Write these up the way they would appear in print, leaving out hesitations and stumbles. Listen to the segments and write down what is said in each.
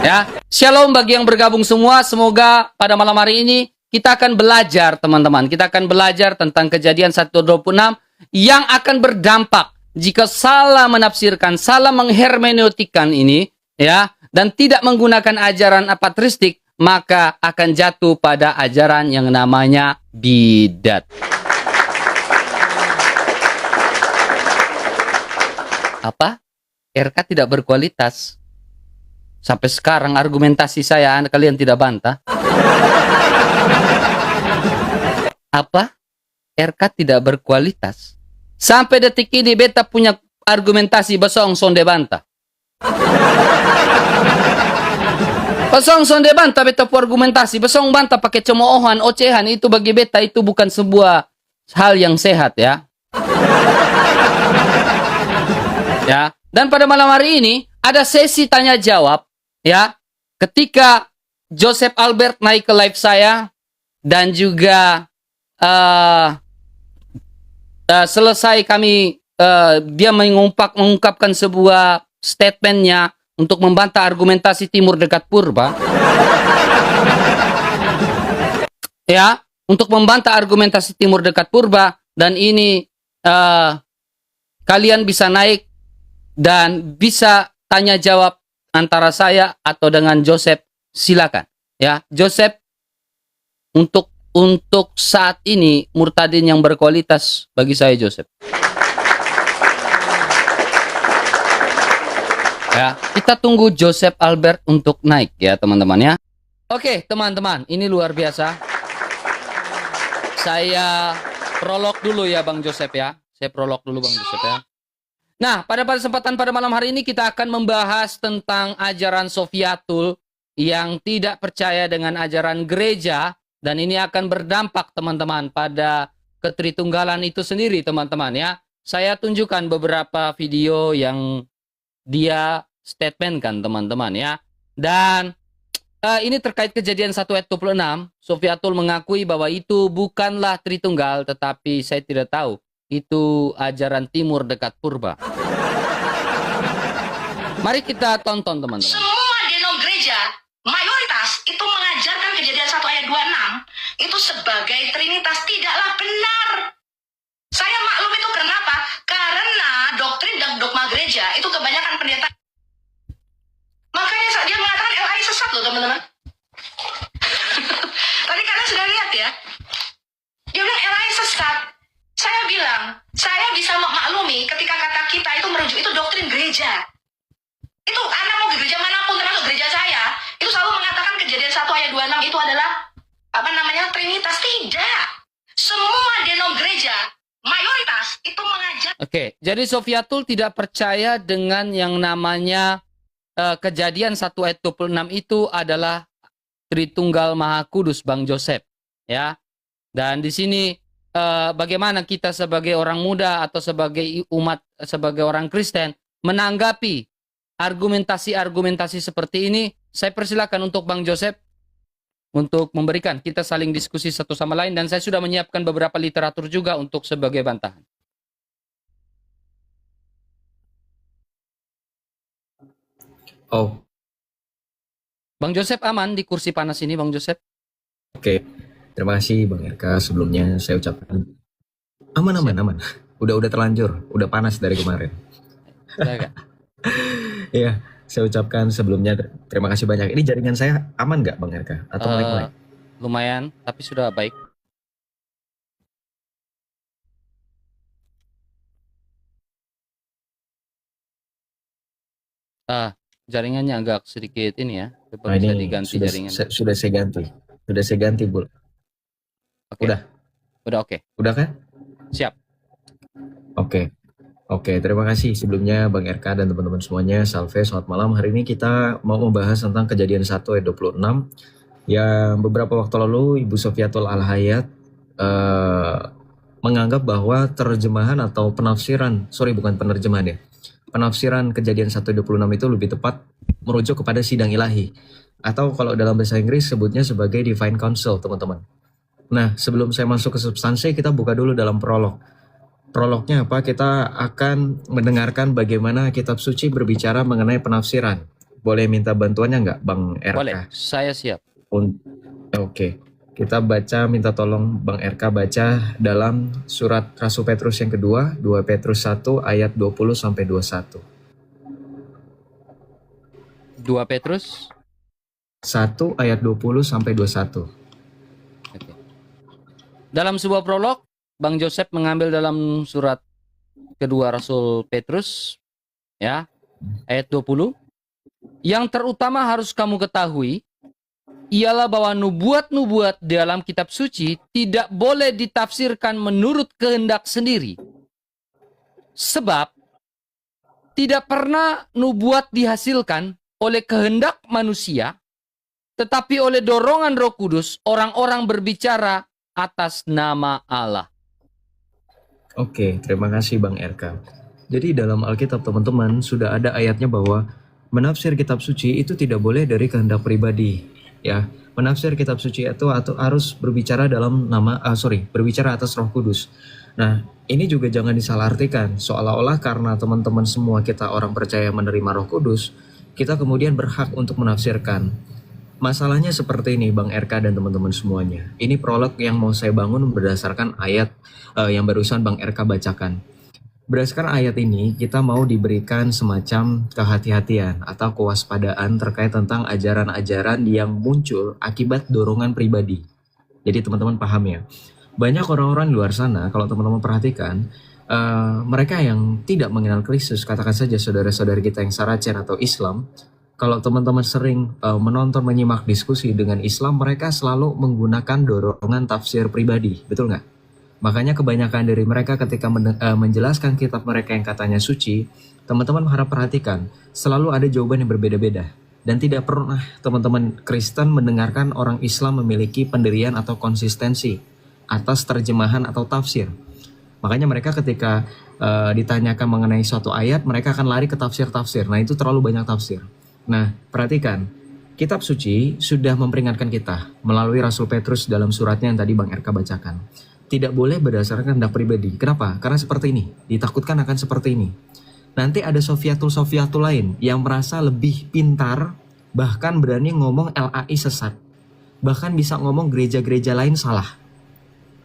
Ya, shalom bagi yang bergabung semua. Semoga pada malam hari ini kita akan belajar, teman-teman. Kita akan belajar tentang Kejadian 1:26 yang akan berdampak jika salah menafsirkan, salah menghermeneutikan ini, ya, dan tidak menggunakan ajaran patristik, maka akan jatuh pada ajaran yang namanya bidat. Apa? RK tidak berkualitas. Sampai sekarang argumentasi saya, kalian tidak bantah. Apa? RK tidak berkualitas. Sampai detik ini beta punya argumentasi besong sonde bantah. Besong sonde bantah beta punya argumentasi. Besong bantah pakai cemoohan, ocehan. Itu bagi beta itu bukan sebuah hal yang sehat, ya. Ya. Dan pada malam hari ini ada sesi tanya jawab. Ya, ketika Joseph Albert naik ke live saya dan juga selesai kami dia mengungkapkan sebuah statementnya untuk membantah argumentasi timur dekat purba. Ya, untuk membantah argumentasi timur dekat purba, dan ini kalian bisa naik dan bisa tanya jawab antara saya atau dengan Joseph, silakan. Ya, Joseph untuk saat ini murtadin yang berkualitas bagi saya, Joseph. Ya, kita tunggu Joseph Albert untuk naik ya, teman-teman ya. Oke, teman-teman, ini luar biasa. Saya prolog dulu ya, Bang Joseph ya. Saya prolog dulu, Bang Joseph ya. Nah, pada kesempatan pada malam hari ini kita akan membahas tentang ajaran Sofiatul yang tidak percaya dengan ajaran gereja, dan ini akan berdampak, teman-teman, pada ketritunggalan itu sendiri, teman-teman ya. Saya tunjukkan beberapa video yang dia statementkan, teman-teman ya. Dan ini terkait Kejadian 1:26, Sofiatul mengakui bahwa itu bukanlah Tritunggal, tetapi saya tidak tahu. Itu ajaran timur dekat purba. Mari kita tonton, teman-teman. Semua denom gereja, mayoritas itu mengajarkan Kejadian 1:26 itu sebagai trinitas. Tidaklah benar. Saya maklum itu kenapa? Karena doktrin dan dogma gereja itu kebanyakan pendeta. Makanya saat dia mengatakan LAI sesat loh, teman-teman. Tadi kalian sudah lihat ya. Dia bilang LAI sesat. Saya bilang, saya bisa memaklumi ketika kata kita itu merujuk itu doktrin gereja. Itu Anda mau ke gereja manapun, termasuk gereja saya, itu selalu mengatakan Kejadian 1:26 itu adalah trinitas. Tidak. Semua denom gereja, mayoritas itu mengajar. Oke, jadi Sofiatul tidak percaya dengan yang namanya Kejadian 1:26 itu adalah Tritunggal Maha Kudus, Bang Joseph, ya. Dan di sini bagaimana kita sebagai orang muda atau sebagai umat, sebagai orang Kristen menanggapi argumentasi-argumentasi seperti ini? Saya persilakan untuk Bang Joseph untuk memberikan, kita saling diskusi satu sama lain, dan saya sudah menyiapkan beberapa literatur juga untuk sebagai bantahan. Oh, Bang Joseph aman di kursi panas ini, Bang Joseph? oke. Terima kasih Bang RK. Sebelumnya saya ucapkan aman. Udah terlanjur, udah panas dari kemarin. Iya, saya ucapkan sebelumnya terima kasih banyak. Ini jaringan saya aman nggak Bang RK? Atau mic? Lumayan, tapi sudah baik. Jaringannya agak sedikit ini ya. Nah, Bisa ini diganti jaringannya. sudah saya ganti, Bu. Oke. Udah Oke. Udah kan? Siap. Oke, terima kasih sebelumnya Bang RK dan teman-teman semuanya. Salve, selamat malam. Hari ini kita mau membahas tentang Kejadian 1:26 yang beberapa waktu lalu Ibu Sofiatul Al-Hayat menganggap bahwa terjemahan atau penafsiran, bukan penerjemahan ya, penafsiran Kejadian 1:26 itu lebih tepat merujuk kepada sidang ilahi, atau kalau dalam bahasa Inggris sebutnya sebagai Divine Council, teman-teman. Nah, sebelum saya masuk ke substansi, kita buka dulu dalam prolog. Prolognya apa? Kita akan mendengarkan bagaimana kitab suci berbicara mengenai penafsiran. boleh minta bantuannya nggak Bang RK? Boleh, saya siap. Oke, kita baca, minta tolong Bang RK baca dalam surat Rasul Petrus yang kedua, 2 Petrus 1 ayat 20 sampai 21. 2 Petrus 1 ayat 20 sampai 21. Oke. Dalam sebuah prolog, Bang Joseph mengambil dalam surat kedua Rasul Petrus, ya, ayat 20. Yang terutama harus kamu ketahui, ialah bahwa nubuat-nubuat dalam kitab suci tidak boleh ditafsirkan menurut kehendak sendiri. Sebab, tidak pernah nubuat dihasilkan oleh kehendak manusia, tetapi oleh dorongan Roh Kudus, orang-orang berbicara atas nama Allah. Oke, terima kasih Bang RK. Jadi dalam Alkitab teman-teman sudah ada ayatnya bahwa menafsir kitab suci itu tidak boleh dari kehendak pribadi. Ya, menafsir kitab suci itu atau harus berbicara dalam berbicara atas Roh Kudus. Nah, ini juga jangan disalahartikan seolah-olah karena teman-teman semua kita orang percaya menerima Roh Kudus, kita kemudian berhak untuk menafsirkan. Masalahnya seperti ini Bang RK dan teman-teman semuanya. Ini prolog yang mau saya bangun berdasarkan ayat yang barusan Bang RK bacakan. Berdasarkan ayat ini, kita mau diberikan semacam kehati-hatian atau kewaspadaan terkait tentang ajaran-ajaran yang muncul akibat dorongan pribadi. Jadi teman-teman paham ya. Banyak orang-orang di luar sana, kalau teman-teman perhatikan, mereka yang tidak mengenal Kristus, katakan saja saudara-saudara kita yang Saracen atau Islam, kalau teman-teman sering menonton, menyimak diskusi dengan Islam, mereka selalu menggunakan dorongan tafsir pribadi, betul nggak? Makanya kebanyakan dari mereka ketika menjelaskan kitab mereka yang katanya suci, teman-teman harap perhatikan, selalu ada jawaban yang berbeda-beda. Dan tidak pernah teman-teman Kristen mendengarkan orang Islam memiliki pendirian atau konsistensi atas terjemahan atau tafsir. Makanya mereka ketika ditanyakan mengenai suatu ayat, mereka akan lari ke tafsir-tafsir. Nah, itu terlalu banyak tafsir. Nah, perhatikan, kitab suci sudah memperingatkan kita melalui Rasul Petrus dalam suratnya yang tadi Bang RK bacakan. Tidak boleh berdasarkan kehendak pribadi. Kenapa? Karena seperti ini, ditakutkan akan seperti ini. Nanti ada sofiatul lain yang merasa lebih pintar, bahkan berani ngomong LAI sesat. Bahkan bisa ngomong gereja-gereja lain salah.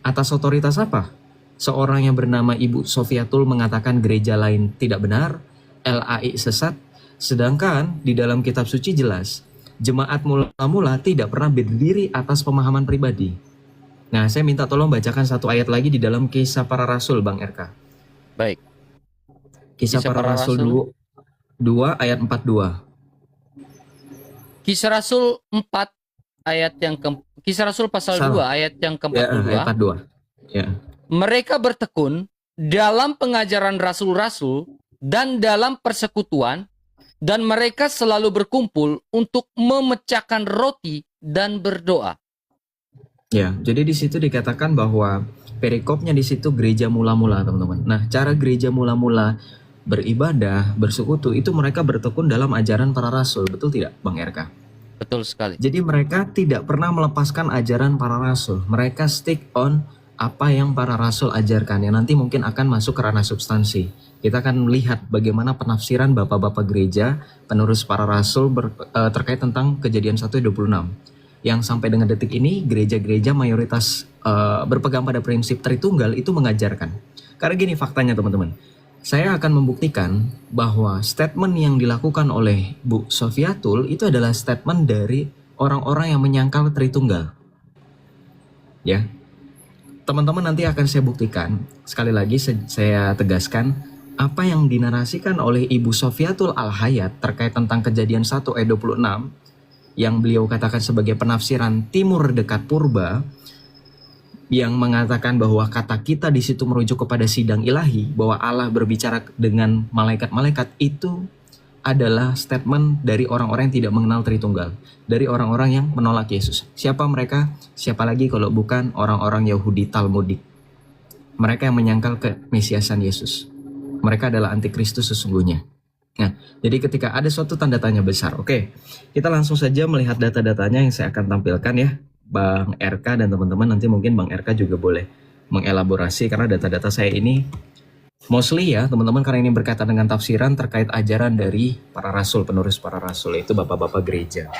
Atas otoritas apa? Seorang yang bernama Ibu Sofiatul mengatakan gereja lain tidak benar, LAI sesat, sedangkan di dalam kitab suci jelas, jemaat mula-mula tidak pernah berdiri atas pemahaman pribadi. Nah, saya minta tolong bacakan satu ayat lagi di dalam Kisah Para Rasul, Bang RK. Baik. Kisah Para Rasul 2 ayat 42. Kisah Rasul 4 ayat yang Kisah Rasul pasal 2 ayat yang ke-42. Ya, ayat 42. Ya. Mereka bertekun dalam pengajaran rasul-rasul dan dalam persekutuan, dan mereka selalu berkumpul untuk memecahkan roti dan berdoa. Ya, jadi di situ dikatakan bahwa perikopnya di situ gereja mula-mula, teman-teman. Nah, cara gereja mula-mula beribadah, bersekutu, itu mereka bertekun dalam ajaran para rasul, betul tidak, Bang RK? Betul sekali. Jadi mereka tidak pernah melepaskan ajaran para rasul. Mereka stick on apa yang para rasul ajarkan, yang nanti mungkin akan masuk ke ranah substansi. Kita akan melihat bagaimana penafsiran bapak-bapak gereja, penerus para rasul terkait tentang Kejadian 1:26. Yang sampai dengan detik ini gereja-gereja mayoritas berpegang pada prinsip Tritunggal itu mengajarkan. Karena gini faktanya teman-teman, saya akan membuktikan bahwa statement yang dilakukan oleh Bu Sofiatul itu adalah statement dari orang-orang yang menyangkal Tritunggal. Ya, teman-teman nanti akan saya buktikan, sekali lagi saya tegaskan, apa yang dinarasikan oleh Ibu Sofiatul Al-Hayat terkait tentang Kejadian 1 ayat 26, yang beliau katakan sebagai penafsiran timur dekat purba, yang mengatakan bahwa kata kita di situ merujuk kepada sidang ilahi, bahwa Allah berbicara dengan malaikat-malaikat, itu adalah statement dari orang-orang yang tidak mengenal Tritunggal, dari orang-orang yang menolak Yesus. Siapa mereka? Siapa lagi kalau bukan orang-orang Yahudi Talmudik. Mereka yang menyangkal kemesiasan Yesus. Mereka adalah antikristus sesungguhnya. Nah, jadi ketika ada suatu tanda tanya besar, oke, kita langsung saja melihat data-datanya yang saya akan tampilkan ya, Bang RK dan teman-teman. Nanti mungkin Bang RK juga boleh mengelaborasi karena data-data saya ini Mostly ya teman-teman, karena ini berkaitan dengan tafsiran terkait ajaran dari para rasul, penerus para rasul, yaitu bapak-bapak gereja.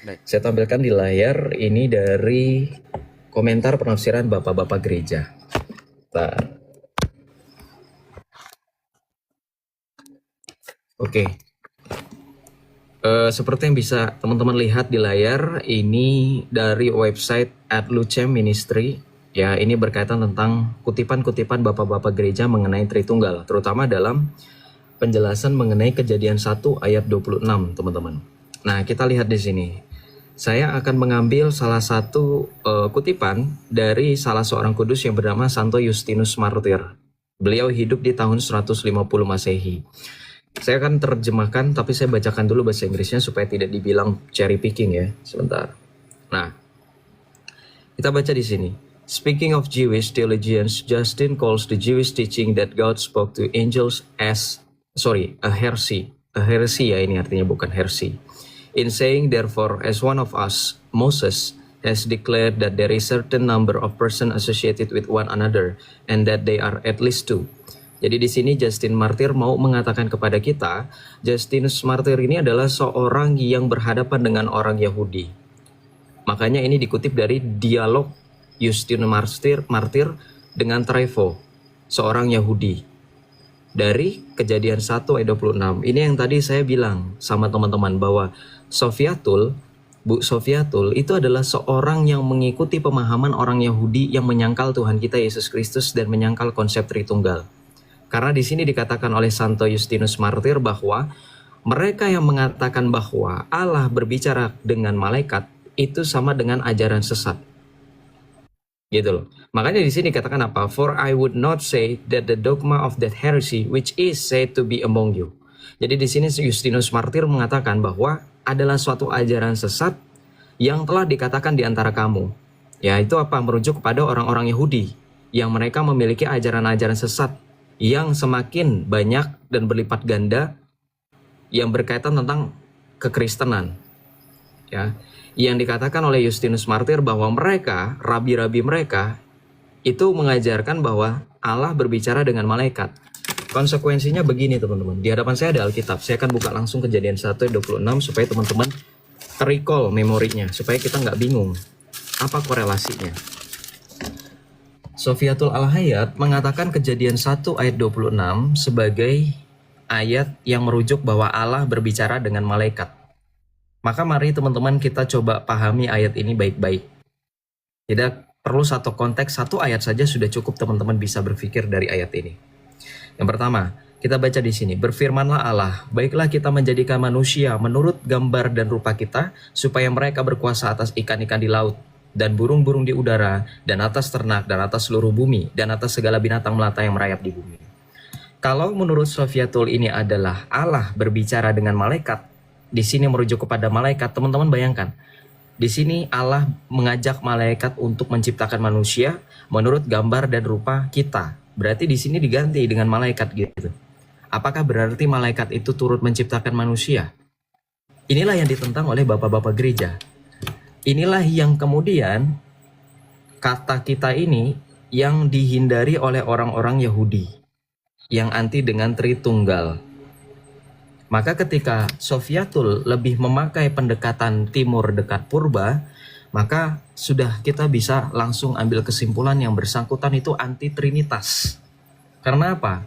Baik. Saya tampilkan di layar ini dari komentar penafsiran bapak-bapak gereja. Bentar. Oke. Seperti yang bisa teman-teman lihat di layar, ini dari website @lucem Ministry. Ya, ini berkaitan tentang kutipan-kutipan bapak-bapak gereja mengenai Tritunggal, terutama dalam penjelasan mengenai Kejadian 1 ayat 26, teman-teman. Nah, kita lihat di sini. Saya akan mengambil salah satu kutipan dari salah seorang kudus yang bernama Santo Justinus Martyr. Beliau hidup di tahun 150 Masehi. Saya akan terjemahkan, tapi saya bacakan dulu bahasa Inggrisnya supaya tidak dibilang cherry picking ya. Sebentar. Nah, kita baca di sini. Speaking of Jewish theologians, Justin calls the Jewish teaching that God spoke to angels as, a heresy. A heresy ya, ini artinya, bukan heresy. In saying, therefore, as one of us, Moses, has declared that there is certain number of persons associated with one another, and that they are at least two. Jadi di sini Justin Martyr mau mengatakan kepada kita, Justinus Martyr ini adalah seorang yang berhadapan dengan orang Yahudi. Makanya ini dikutip dari dialog Justinus Martyr dengan Trypho, seorang Yahudi. Dari Kejadian 1 ayat 26. Ini yang tadi saya bilang sama teman-teman bahwa Bu Sofiatul itu adalah seorang yang mengikuti pemahaman orang Yahudi yang menyangkal Tuhan kita Yesus Kristus dan menyangkal konsep Tritunggal. Karena di sini dikatakan oleh Santo Justinus Martyr bahwa mereka yang mengatakan bahwa Allah berbicara dengan malaikat itu sama dengan ajaran sesat. Gitu loh. Makanya di sini dikatakan apa? For I would not say that the dogma of that heresy which is said to be among you. Jadi di sini Justinus Martyr mengatakan bahwa adalah suatu ajaran sesat yang telah dikatakan di antara kamu. Ya, itu apa? Merujuk kepada orang-orang Yahudi yang mereka memiliki ajaran-ajaran sesat yang semakin banyak dan berlipat ganda yang berkaitan tentang kekristenan. Ya, yang dikatakan oleh Justinus Martyr bahwa mereka, rabi-rabi mereka itu mengajarkan bahwa Allah berbicara dengan malaikat. Konsekuensinya begini teman-teman. Di hadapan saya ada Alkitab. Saya akan buka langsung Kejadian 1 ayat 26 supaya teman-teman recall memorinya, supaya kita nggak bingung apa korelasinya. Sofiatul Al-Hayat mengatakan Kejadian 1 ayat 26 sebagai ayat yang merujuk bahwa Allah berbicara dengan malaikat. Maka mari teman-teman kita coba pahami ayat ini baik-baik. Tidak perlu satu konteks, satu ayat saja sudah cukup teman-teman bisa berpikir dari ayat ini. Yang pertama, kita baca di sini, berfirmanlah Allah, baiklah kita menjadikan manusia menurut gambar dan rupa kita, supaya mereka berkuasa atas ikan-ikan di laut, dan burung-burung di udara, dan atas ternak, dan atas seluruh bumi, dan atas segala binatang melata yang merayap di bumi. Kalau menurut Sofiatul ini adalah Allah berbicara dengan malaikat, di sini merujuk kepada malaikat, teman-teman bayangkan. Di sini Allah mengajak malaikat untuk menciptakan manusia menurut gambar dan rupa kita. Berarti di sini diganti dengan malaikat gitu. Apakah berarti malaikat itu turut menciptakan manusia? Inilah yang ditentang oleh bapak-bapak gereja. Inilah yang kemudian kata kita ini yang dihindari oleh orang-orang Yahudi yang anti dengan Tritunggal. Maka ketika Sofiatul lebih memakai pendekatan timur dekat purba, maka sudah kita bisa langsung ambil kesimpulan yang bersangkutan itu anti Trinitas. Karena apa?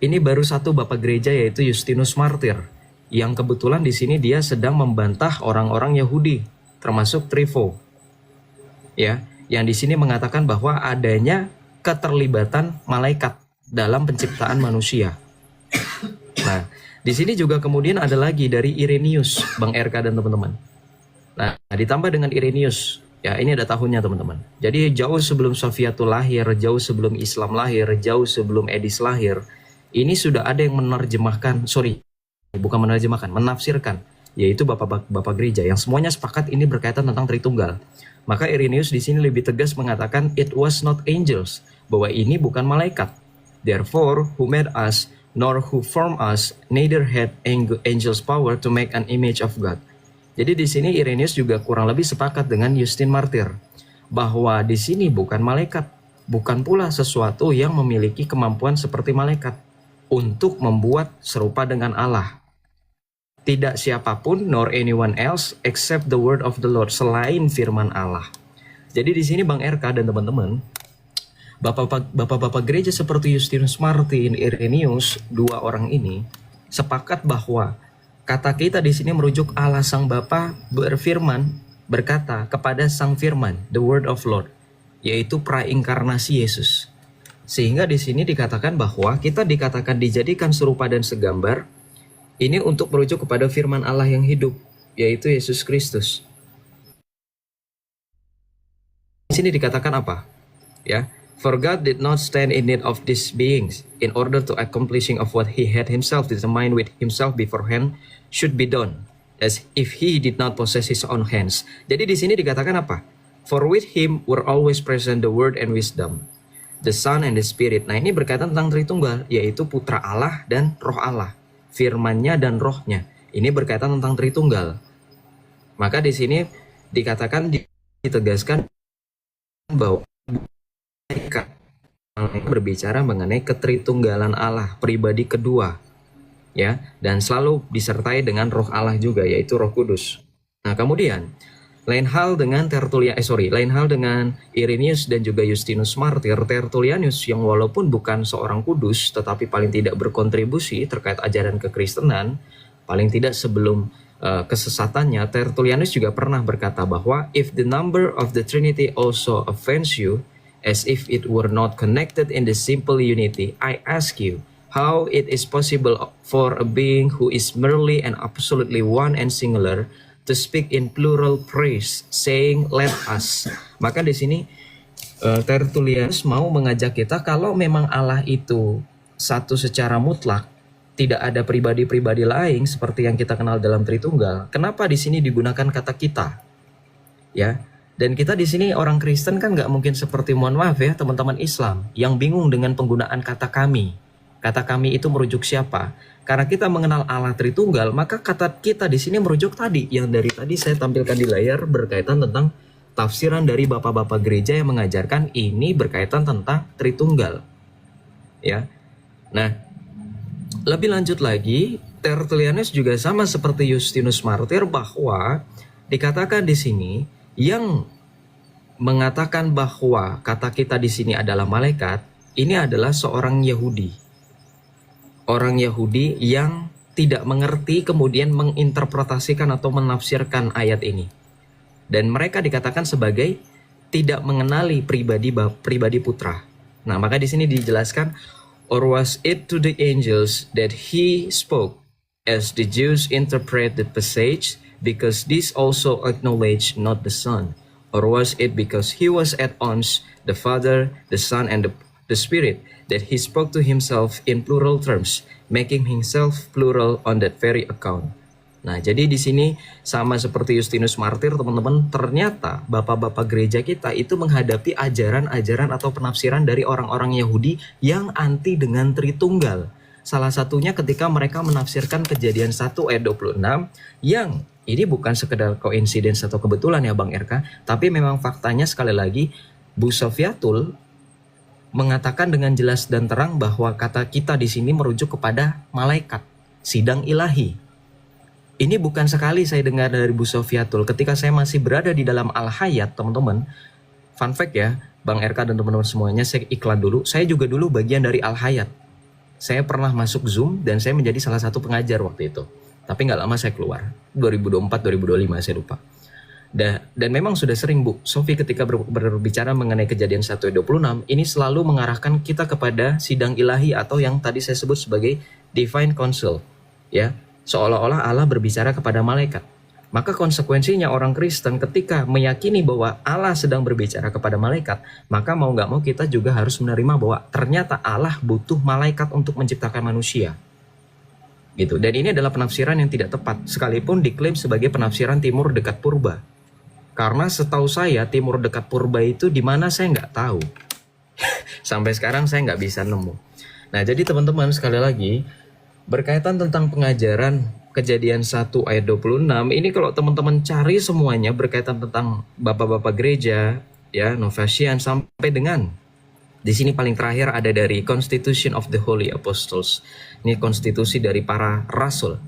Ini baru satu bapak gereja yaitu Justinus Martyr, yang kebetulan di sini dia sedang membantah orang-orang Yahudi, termasuk Trypho. Ya, yang di sini mengatakan bahwa adanya keterlibatan malaikat dalam penciptaan manusia. Nah, di sini juga kemudian ada lagi dari Irenaeus, Bang RK dan teman-teman. Nah, ditambah dengan Irenaeus, ya ini ada tahunnya teman-teman. Jadi jauh sebelum Sofiatul lahir, jauh sebelum Islam lahir, jauh sebelum Edis lahir, ini sudah ada yang menafsirkan, yaitu bapak-bapak gereja yang semuanya sepakat ini berkaitan tentang Tritunggal. Maka Irenaeus di sini lebih tegas mengatakan it was not angels, bahwa ini bukan malaikat. Therefore, who made us, nor who formed us, neither had angels power to make an image of God. Jadi di sini Irenaeus juga kurang lebih sepakat dengan Justin Martyr bahwa di sini bukan malaikat, bukan pula sesuatu yang memiliki kemampuan seperti malaikat untuk membuat serupa dengan Allah. Tidak siapapun nor anyone else except the word of the Lord, selain firman Allah. Jadi di sini Bang RK dan teman-teman, bapak-bapak gereja seperti Justinus Martin, Irenaeus, dua orang ini sepakat bahwa kata kita di sini merujuk Allah Sang Bapa berfirman, berkata kepada Sang Firman, the word of Lord, yaitu prainkarnasi Yesus. Sehingga di sini dikatakan bahwa kita dikatakan dijadikan serupa dan segambar, ini untuk merujuk kepada firman Allah yang hidup, yaitu Yesus Kristus. Di sini dikatakan apa? Ya, for God did not stand in need of these beings in order to accomplishing of what he had himself determined with himself beforehand should be done, as if he did not possess his own hands. Jadi di sini dikatakan apa? For with him were always present the word and wisdom, the Son and the Spirit. Nah ini berkaitan tentang Tritunggal, yaitu Putra Allah dan Roh Allah, firman-Nya dan Roh-Nya. Ini berkaitan tentang Tritunggal. Maka di sini dikatakan, ditegaskan bahwa mereka berbicara mengenai ketritunggalan Allah, pribadi kedua, ya, dan selalu disertai dengan Roh Allah juga, yaitu Roh Kudus. Nah kemudian lain hal dengan Irenaeus dan juga Justinus Martyr. Tertullianus yang walaupun bukan seorang kudus tetapi paling tidak berkontribusi terkait ajaran kekristenan, paling tidak sebelum kesesatannya, Tertullianus juga pernah berkata bahwa if the number of the Trinity also offends you, as if it were not connected in the simple unity, I ask you how it is possible for a being who is merely and absolutely one and singular to speak in plural praise, saying let us. Maka di sini Tertullianus mau mengajak kita, kalau memang Allah itu satu secara mutlak, tidak ada pribadi-pribadi lain seperti yang kita kenal dalam Tritunggal, kenapa di sini digunakan kata kita? Ya, dan kita di sini orang Kristen kan nggak mungkin seperti, mohon maaf ya teman-teman Islam, yang bingung dengan penggunaan kata kami. Kata kami itu merujuk siapa? Karena kita mengenal Allah Tritunggal, maka kata kita di sini merujuk tadi yang dari tadi saya tampilkan di layar, berkaitan tentang tafsiran dari bapak-bapak gereja yang mengajarkan ini berkaitan tentang Tritunggal. Ya. Nah, lebih lanjut lagi, Tertullianus juga sama seperti Justinus Martyr bahwa dikatakan di sini yang mengatakan bahwa kata kita di sini adalah malaikat, ini adalah seorang Yahudi. Orang Yahudi yang tidak mengerti kemudian menginterpretasikan atau menafsirkan ayat ini. Dan mereka dikatakan sebagai tidak mengenali pribadi putra. Nah, maka di sini dijelaskan, or was it to the angels that he spoke, as the Jews interpret the passage, because this also acknowledge not the Son, or was it because he was at once the Father, the Son, and the Spirit, that he spoke to himself in plural terms, making himself plural on that very account. Nah, jadi di sini sama seperti Justinus Martyr, teman-teman, ternyata bapak-bapak gereja kita itu menghadapi ajaran-ajaran atau penafsiran dari orang-orang Yahudi yang anti dengan Tritunggal. Salah satunya ketika mereka menafsirkan Kejadian 1 ayat 26 yang ini bukan sekedar coincidence atau kebetulan ya Bang RK, tapi memang faktanya sekali lagi Bu Sofiatul mengatakan dengan jelas dan terang bahwa kata kita di sini merujuk kepada malaikat, sidang ilahi. Ini bukan sekali saya dengar dari Bu Sofiatul ketika saya masih berada di dalam Al-Hayat, teman-teman. Fun fact ya, Bang RK dan teman-teman semuanya, saya iklan dulu. Saya juga dulu bagian dari Al-Hayat. Saya pernah masuk Zoom dan saya menjadi salah satu pengajar waktu itu. Tapi nggak lama saya keluar, 2024-2025 saya lupa. Dan memang sudah sering Bu Sofi ketika berbicara mengenai Kejadian 1:26 ini selalu mengarahkan kita kepada sidang ilahi atau yang tadi saya sebut sebagai divine council, ya, seolah-olah Allah berbicara kepada malaikat. Maka konsekuensinya orang Kristen ketika meyakini bahwa Allah sedang berbicara kepada malaikat, maka mau nggak mau kita juga harus menerima bahwa ternyata Allah butuh malaikat untuk menciptakan manusia. Gitu. Dan ini adalah penafsiran yang tidak tepat sekalipun diklaim sebagai penafsiran timur dekat purba. Karena setahu saya timur dekat purba itu di mana saya nggak tahu. Sampai sekarang saya nggak bisa nemu. Nah jadi teman-teman sekali lagi berkaitan tentang pengajaran Kejadian 1 ayat 26 ini kalau teman-teman cari semuanya berkaitan tentang bapak-bapak gereja ya Novatian sampai dengan Di sini paling terakhir ada dari Constitution of the Holy Apostles. Ini konstitusi dari para rasul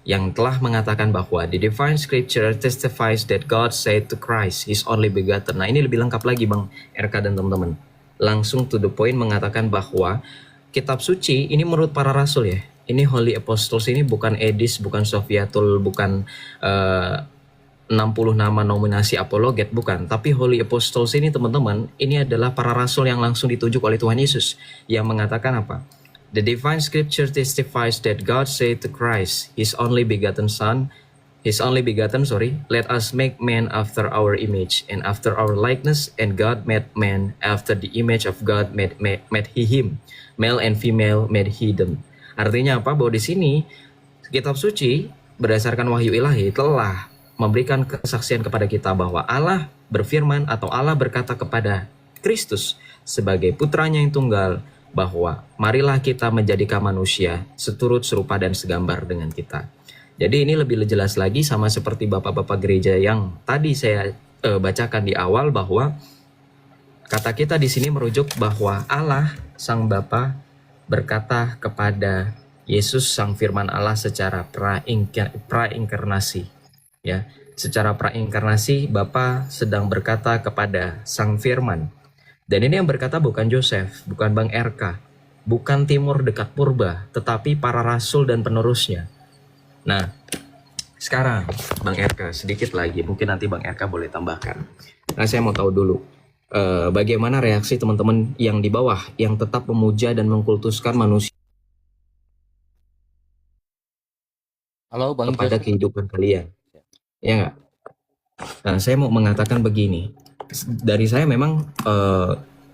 yang telah mengatakan bahwa the divine scripture testifies that God said to Christ, His only begotten. Nah, ini lebih lengkap lagi Bang RK dan teman-teman. Langsung to the point mengatakan bahwa kitab suci ini menurut para rasul ya. Ini Holy Apostles, ini bukan Edis, bukan Sofiatul, bukan 60 nama nominasi apologet, bukan. Tapi Holy Apostles ini teman-teman, ini adalah para rasul yang langsung ditunjuk oleh Tuhan Yesus. Yang mengatakan apa? The divine scripture testifies that God said to Christ, His only begotten, let us make man after our image and after our likeness, and God made man after the image of God made he him, male and female made he them. Artinya apa? Bahwa di sini kitab suci berdasarkan wahyu ilahi telah memberikan kesaksian kepada kita bahwa Allah berfirman atau Allah berkata kepada Kristus sebagai putranya yang tunggal, bahwa marilah kita menjadikan manusia seturut serupa dan segambar dengan kita. Jadi ini lebih jelas lagi sama seperti bapak-bapak gereja yang tadi saya bacakan di awal, bahwa kata kita di sini merujuk bahwa Allah Sang Bapa berkata kepada Yesus Sang Firman Allah secara prainkarnasi. Ya, secara prainkarnasi Bapa sedang berkata kepada Sang Firman. Dan ini yang berkata bukan Joseph, bukan Bang RK, bukan Timur dekat Purba, tetapi para rasul dan penerusnya. Nah, sekarang Bang RK sedikit lagi, mungkin nanti Bang RK boleh tambahkan. Nah, saya mau tahu dulu, bagaimana reaksi teman-teman yang di bawah, yang tetap memuja dan mengkultuskan manusia Halo Bang kepada Joseph. kehidupan kalian. Ya nggak? Nah, saya mau mengatakan begini. Dari saya memang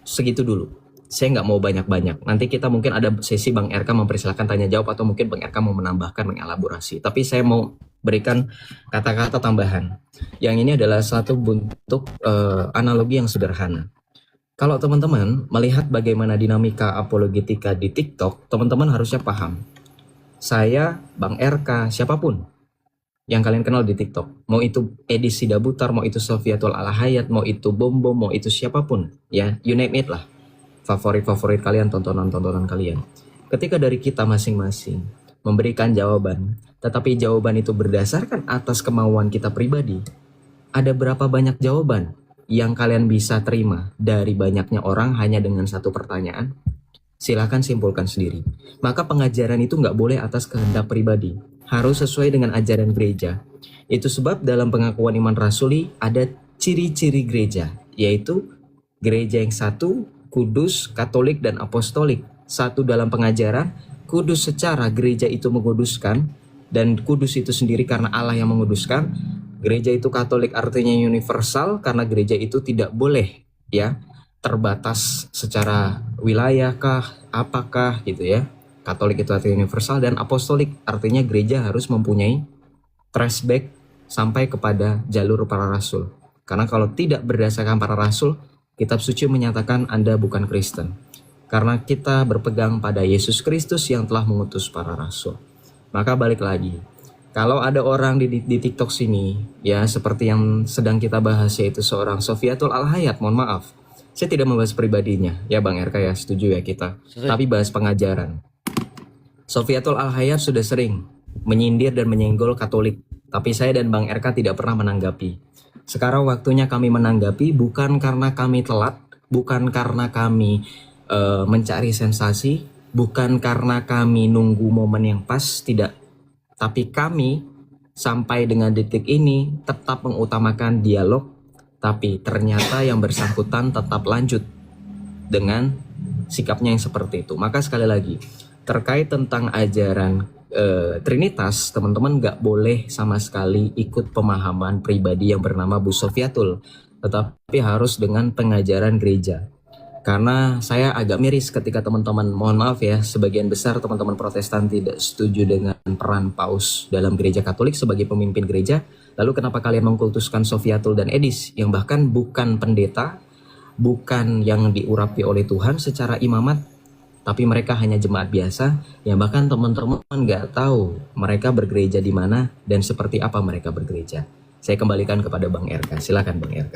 segitu dulu. Saya nggak mau banyak-banyak. Nanti kita mungkin ada sesi Bang RK mempersilahkan tanya jawab, atau mungkin Bang RK mau menambahkan, mengelaborasi. Tapi saya mau berikan kata-kata tambahan. Yang ini adalah satu bentuk analogi yang sederhana. Kalau teman-teman melihat bagaimana dinamika apologetika di TikTok, teman-teman harusnya paham. Saya, Bang RK, siapapun yang kalian kenal di TikTok, mau itu Edis Sidabutar, mau itu Sofiatul Alhayat, mau itu Bombo, mau itu siapapun, ya, you name it lah, favorit kalian, tontonan kalian. Ketika dari kita masing-masing memberikan jawaban, tetapi jawaban itu berdasarkan atas kemauan kita pribadi, ada berapa banyak jawaban yang kalian bisa terima dari banyaknya orang hanya dengan satu pertanyaan? Silakan simpulkan sendiri. Maka pengajaran itu nggak boleh atas kehendak pribadi, harus sesuai dengan ajaran gereja. Itu sebab dalam pengakuan iman rasuli ada ciri-ciri gereja, yaitu gereja yang satu, kudus, katolik, dan apostolik. Satu dalam pengajaran, kudus secara gereja itu menguduskan, dan kudus itu sendiri karena Allah yang menguduskan. Gereja itu katolik artinya universal, karena gereja itu tidak boleh ya terbatas secara wilayah kah, apakah gitu ya. Katolik itu artinya universal, dan apostolik artinya gereja harus mempunyai trace back sampai kepada jalur para rasul. Karena kalau tidak berdasarkan para rasul, kitab suci menyatakan Anda bukan Kristen. Karena kita berpegang pada Yesus Kristus yang telah mengutus para rasul. Maka balik lagi, kalau ada orang di TikTok sini ya seperti yang sedang kita bahas, yaitu seorang Sofiatul Alhayat, mohon maaf, saya tidak membahas pribadinya ya Bang RK ya, setuju ya kita, tapi bahas pengajaran. Sofiatul Alhayat sudah sering menyindir dan menyenggol Katolik, tapi saya dan Bang RK tidak pernah menanggapi. Sekarang waktunya kami menanggapi, bukan karena kami telat, bukan karena kami mencari sensasi, bukan karena kami nunggu momen yang pas, tidak. Tapi kami sampai dengan detik ini tetap mengutamakan dialog, tapi ternyata yang bersangkutan tetap lanjut dengan sikapnya yang seperti itu. Maka sekali lagi, terkait tentang ajaran Trinitas, teman-teman nggak boleh sama sekali ikut pemahaman pribadi yang bernama Bu Sofiatul, tetapi harus dengan pengajaran gereja. Karena saya agak miris ketika teman-teman, mohon maaf ya, sebagian besar teman-teman Protestan tidak setuju dengan peran Paus dalam gereja Katolik sebagai pemimpin gereja. Lalu kenapa kalian mengkultuskan Sofiatul dan Edis yang bahkan bukan pendeta, bukan yang diurapi oleh Tuhan secara imamat, tapi mereka hanya jemaat biasa yang bahkan teman-teman nggak tahu mereka bergereja di mana dan seperti apa mereka bergereja. Saya kembalikan kepada Bang RK. Silakan Bang RK.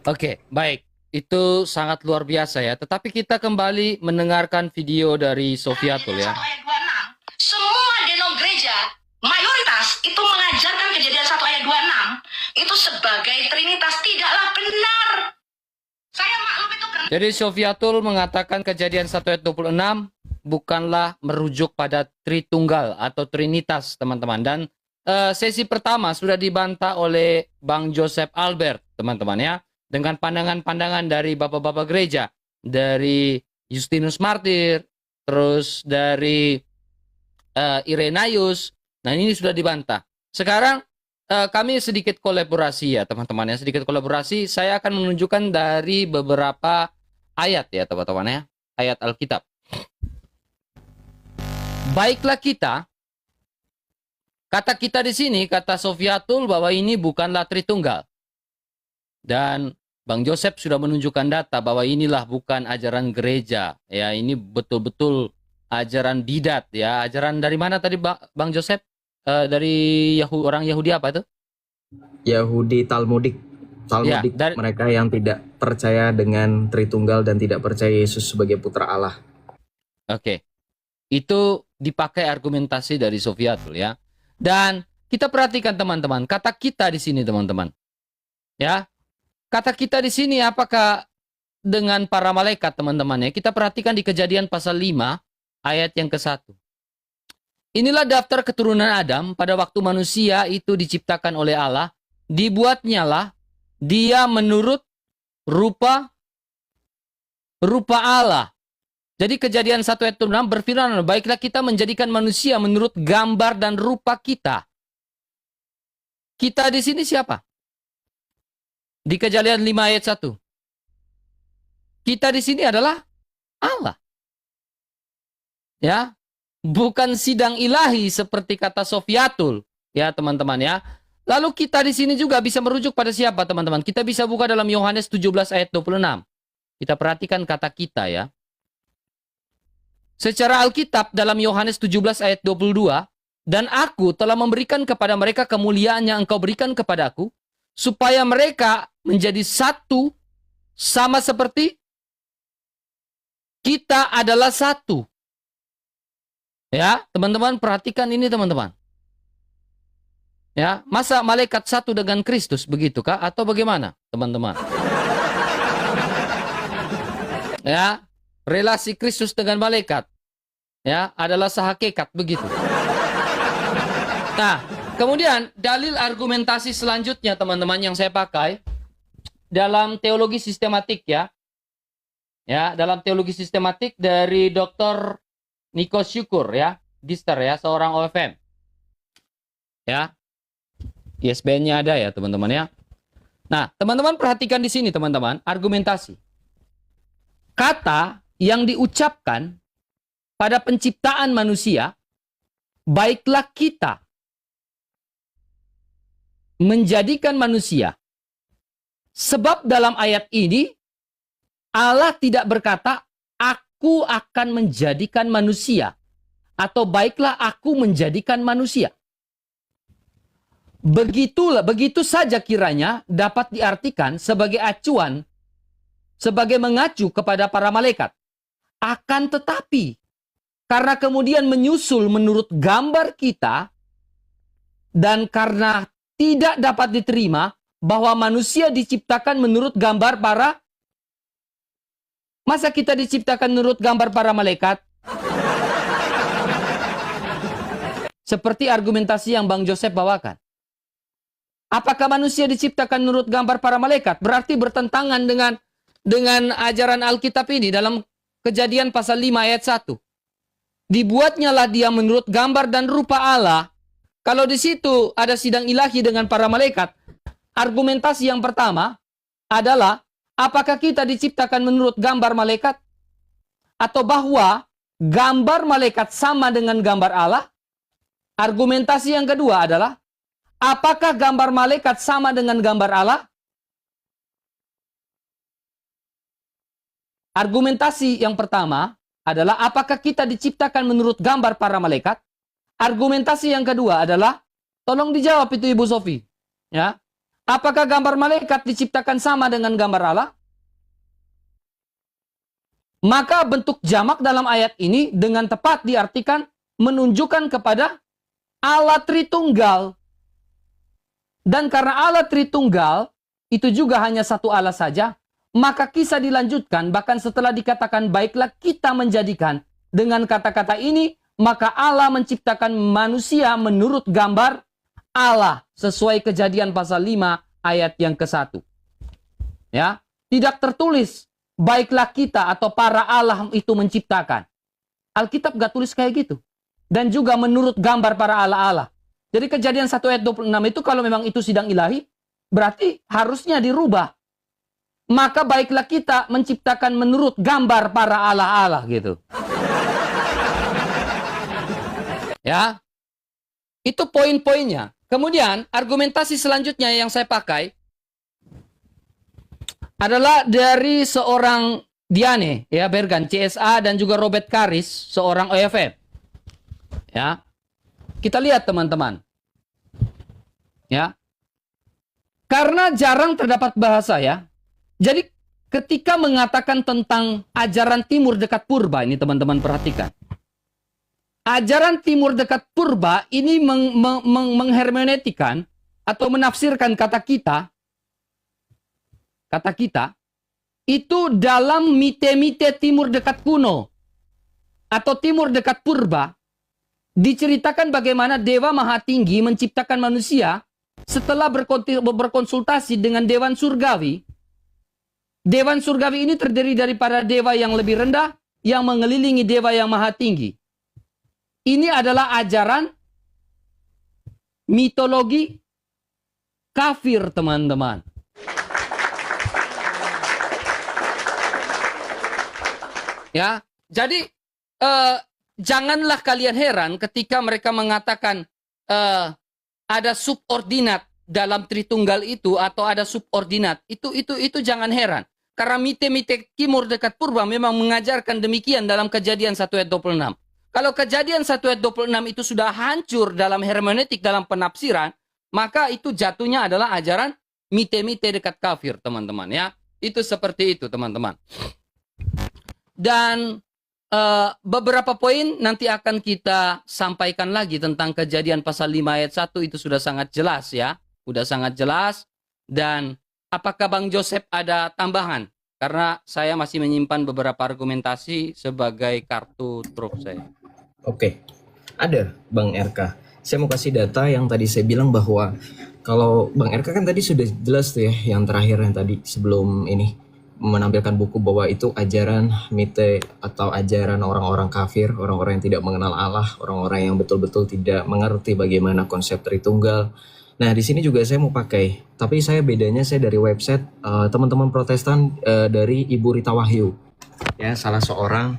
Oke, baik. Itu sangat luar biasa ya. Tetapi kita kembali mendengarkan video dari Sofiatul ya. 1 ayat 26. Semua denom gereja mayoritas itu mengajarkan Kejadian 1 ayat 26 itu sebagai trinitas, tidaklah benar. Saya maklum itu karena Jadi Sofiatul mengatakan Kejadian 1 ayat 26 bukanlah merujuk pada Tritunggal atau Trinitas, teman-teman. Dan sesi pertama sudah dibantah oleh Bang Joseph Albert, teman-teman ya. Dengan pandangan-pandangan dari bapak-bapak gereja. Dari Justinus Martir, terus dari Irenaeus. Nah, ini sudah dibantah. Sekarang kami sedikit kolaborasi ya, teman-teman ya. Sedikit kolaborasi, saya akan menunjukkan dari beberapa ayat ya, teman-teman ya. Ayat Alkitab. Baiklah kita, kata kita di sini, kata Sofiatul bahwa ini bukanlah Tritunggal. Dan Bang Joseph sudah menunjukkan data bahwa inilah bukan ajaran gereja. Ya, ini betul-betul ajaran bidat ya. Ajaran dari mana tadi Bang Joseph? Dari orang Yahudi apa itu? Yahudi Talmudik. Talmudik Ya, mereka yang tidak percaya dengan Tritunggal dan tidak percaya Yesus sebagai putra Allah. Oke. Itu dipakai argumentasi dari Sofiatul ya. Dan kita perhatikan teman-teman, kata kita di sini teman-teman. Ya. Kata kita di sini apakah dengan para malaikat teman-teman ya? Kita perhatikan di Kejadian pasal 5 ayat yang ke-1. Inilah daftar keturunan Adam pada waktu manusia itu diciptakan oleh Allah, dibuatnyalah dia menurut rupa Allah. Jadi Kejadian 1 ayat 6 berfirman, baiklah kita menjadikan manusia menurut gambar dan rupa kita. Kita di sini siapa? Di Kejadian 5 ayat 1. Kita di sini adalah Allah. Ya, bukan sidang ilahi seperti kata Sofiatul, ya teman-teman ya. Lalu kita di sini juga bisa merujuk pada siapa teman-teman? Kita bisa buka dalam Yohanes 17 ayat 26. Kita perhatikan kata kita ya. Secara Alkitab dalam Yohanes 17 ayat 22, dan aku telah memberikan kepada mereka kemuliaan yang engkau berikan kepadaku, supaya mereka menjadi satu sama seperti kita adalah satu. Ya, teman-teman perhatikan ini teman-teman. Ya, masa malaikat satu dengan Kristus begitukah atau bagaimana, teman-teman? Ya, relasi Kristus dengan malaikat ya adalah sehakikat begitu. Nah, kemudian dalil argumentasi selanjutnya teman-teman yang saya pakai dalam teologi sistematik ya. Ya, dalam teologi sistematik dari Dr. Niko Syukur ya, Gister ya, seorang OFM. Ya. ISBN-nya ada ya, teman-teman ya. Nah, teman-teman perhatikan di sini teman-teman, argumentasi. Kata yang diucapkan pada penciptaan manusia, baiklah kita menjadikan manusia. Sebab dalam ayat ini Allah tidak berkata aku akan menjadikan manusia atau baiklah aku menjadikan manusia. Begitu saja kiranya dapat diartikan sebagai acuan, sebagai mengacu kepada para malaikat. Akan tetapi karena kemudian menyusul menurut gambar kita dan karena tidak dapat diterima bahwa manusia diciptakan menurut gambar para, masa kita diciptakan menurut gambar para malaikat? Seperti argumentasi yang Bang Joseph bawakan. Apakah manusia diciptakan menurut gambar para malaikat? Berarti bertentangan dengan ajaran Alkitab ini dalam Kejadian pasal 5 ayat 1. Dibuatnyalah dia menurut gambar dan rupa Allah. Kalau di situ ada sidang ilahi dengan para malaikat, argumentasi yang pertama adalah apakah kita diciptakan menurut gambar malaikat? Atau bahwa gambar malaikat sama dengan gambar Allah? Argumentasi yang kedua adalah apakah gambar malaikat sama dengan gambar Allah? Argumentasi yang pertama adalah apakah kita diciptakan menurut gambar para malaikat? Argumentasi yang kedua adalah, tolong dijawab itu Ibu Sofi. Ya. Apakah gambar malaikat diciptakan sama dengan gambar Allah? Maka bentuk jamak dalam ayat ini dengan tepat diartikan menunjukkan kepada Allah Tritunggal. Dan karena Allah Tritunggal itu juga hanya satu Allah saja, maka kisah dilanjutkan bahkan setelah dikatakan baiklah kita menjadikan. Dengan kata-kata ini, maka Allah menciptakan manusia menurut gambar Allah sesuai Kejadian pasal 5 ayat yang ke-1. Ya, tidak tertulis baiklah kita atau para Allah itu menciptakan. Alkitab gak tulis kayak gitu. Dan juga menurut gambar para Allah-Allah. Jadi Kejadian 1 ayat 26 itu kalau memang itu sidang ilahi, berarti harusnya dirubah. Maka baiklah kita menciptakan menurut gambar para Allah-Allah gitu. Ya, itu poin-poinnya. Kemudian argumentasi selanjutnya yang saya pakai adalah dari seorang Diane, ya Bergan, CSA dan juga Robert Karis, seorang OFF. Ya, kita lihat teman-teman. Ya, karena jarang terdapat bahasa ya. Jadi ketika mengatakan tentang ajaran timur dekat purba, ini teman-teman perhatikan. Ajaran timur dekat purba ini menghermeneutikan atau menafsirkan kata kita itu dalam mite-mite timur dekat kuno atau timur dekat purba diceritakan bagaimana Dewa Maha Tinggi menciptakan manusia setelah berkonsultasi dengan Dewan Surgawi. Dewan Surgawi ini terdiri dari para dewa yang lebih rendah yang mengelilingi Dewa yang Maha Tinggi. Ini adalah ajaran mitologi kafir, teman-teman. Ya, jadi janganlah kalian heran ketika mereka mengatakan ada subordinat dalam Tritunggal itu atau ada subordinat. Itu jangan heran. Karena mite-mite timur dekat purba memang mengajarkan demikian dalam Kejadian 1 ayat 26. Kalau Kejadian 1 ayat 26 itu sudah hancur dalam hermeneutik, dalam penafsiran, maka itu jatuhnya adalah ajaran mite-mite dekat kafir, teman-teman ya. Itu seperti itu, teman-teman. Dan beberapa poin nanti akan kita sampaikan lagi tentang Kejadian pasal 5 ayat 1 itu sudah sangat jelas ya. Sudah sangat jelas. Dan apakah Bang Joseph ada tambahan? Karena saya masih menyimpan beberapa argumentasi sebagai kartu truf saya. Oke, ada Bang RK. Saya mau kasih data yang tadi saya bilang bahwa kalau Bang RK kan tadi sudah jelas tuh ya, yang terakhir yang tadi sebelum ini menampilkan buku bahwa itu ajaran mite atau ajaran orang-orang kafir, orang-orang yang tidak mengenal Allah, orang-orang yang betul-betul tidak mengerti bagaimana konsep Tritunggal. Nah, di sini juga saya mau pakai, tapi saya bedanya saya dari website teman-teman Protestan dari Ibu Rita Wahyu. Ya, salah seorang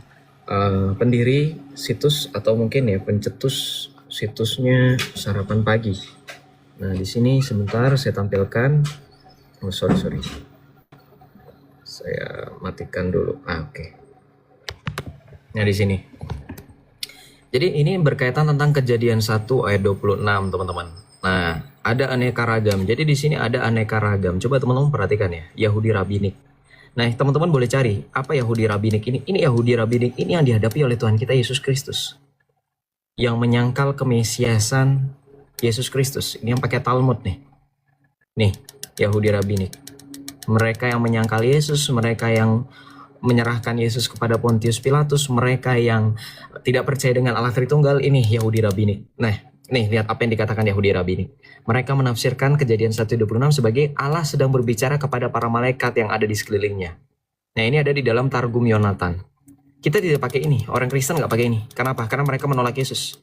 pendiri situs atau mungkin ya pencetus situsnya Sarapan Pagi. Nah, di sini sebentar saya tampilkan. Oh, sorry. Saya matikan dulu. Oke. Nah, di sini. Jadi ini berkaitan tentang Kejadian 1 ayat 26, teman-teman. Nah, ada aneka ragam. Jadi di sini ada aneka ragam. Coba teman-teman perhatikan ya, Yahudi Rabbinik. Nah, teman-teman boleh cari apa Yahudi Rabbinik ini. Ini Yahudi Rabbinik ini yang dihadapi oleh Tuhan kita Yesus Kristus. Yang menyangkal kemesiasan Yesus Kristus. Ini yang pakai Talmud nih. Nih, Yahudi Rabbinik. Mereka yang menyangkal Yesus, mereka yang menyerahkan Yesus kepada Pontius Pilatus, mereka yang tidak percaya dengan Allah Tritunggal, ini Yahudi Rabbinik. Nah, nih lihat apa yang dikatakan Yahudi Rabbinik. Mereka menafsirkan Kejadian 1:26 sebagai Allah sedang berbicara kepada para malaikat yang ada di sekelilingnya. Nah, ini ada di dalam Targum Yonatan. Kita tidak pakai ini, orang Kristen nggak pakai ini. Kenapa? Karena mereka menolak Yesus.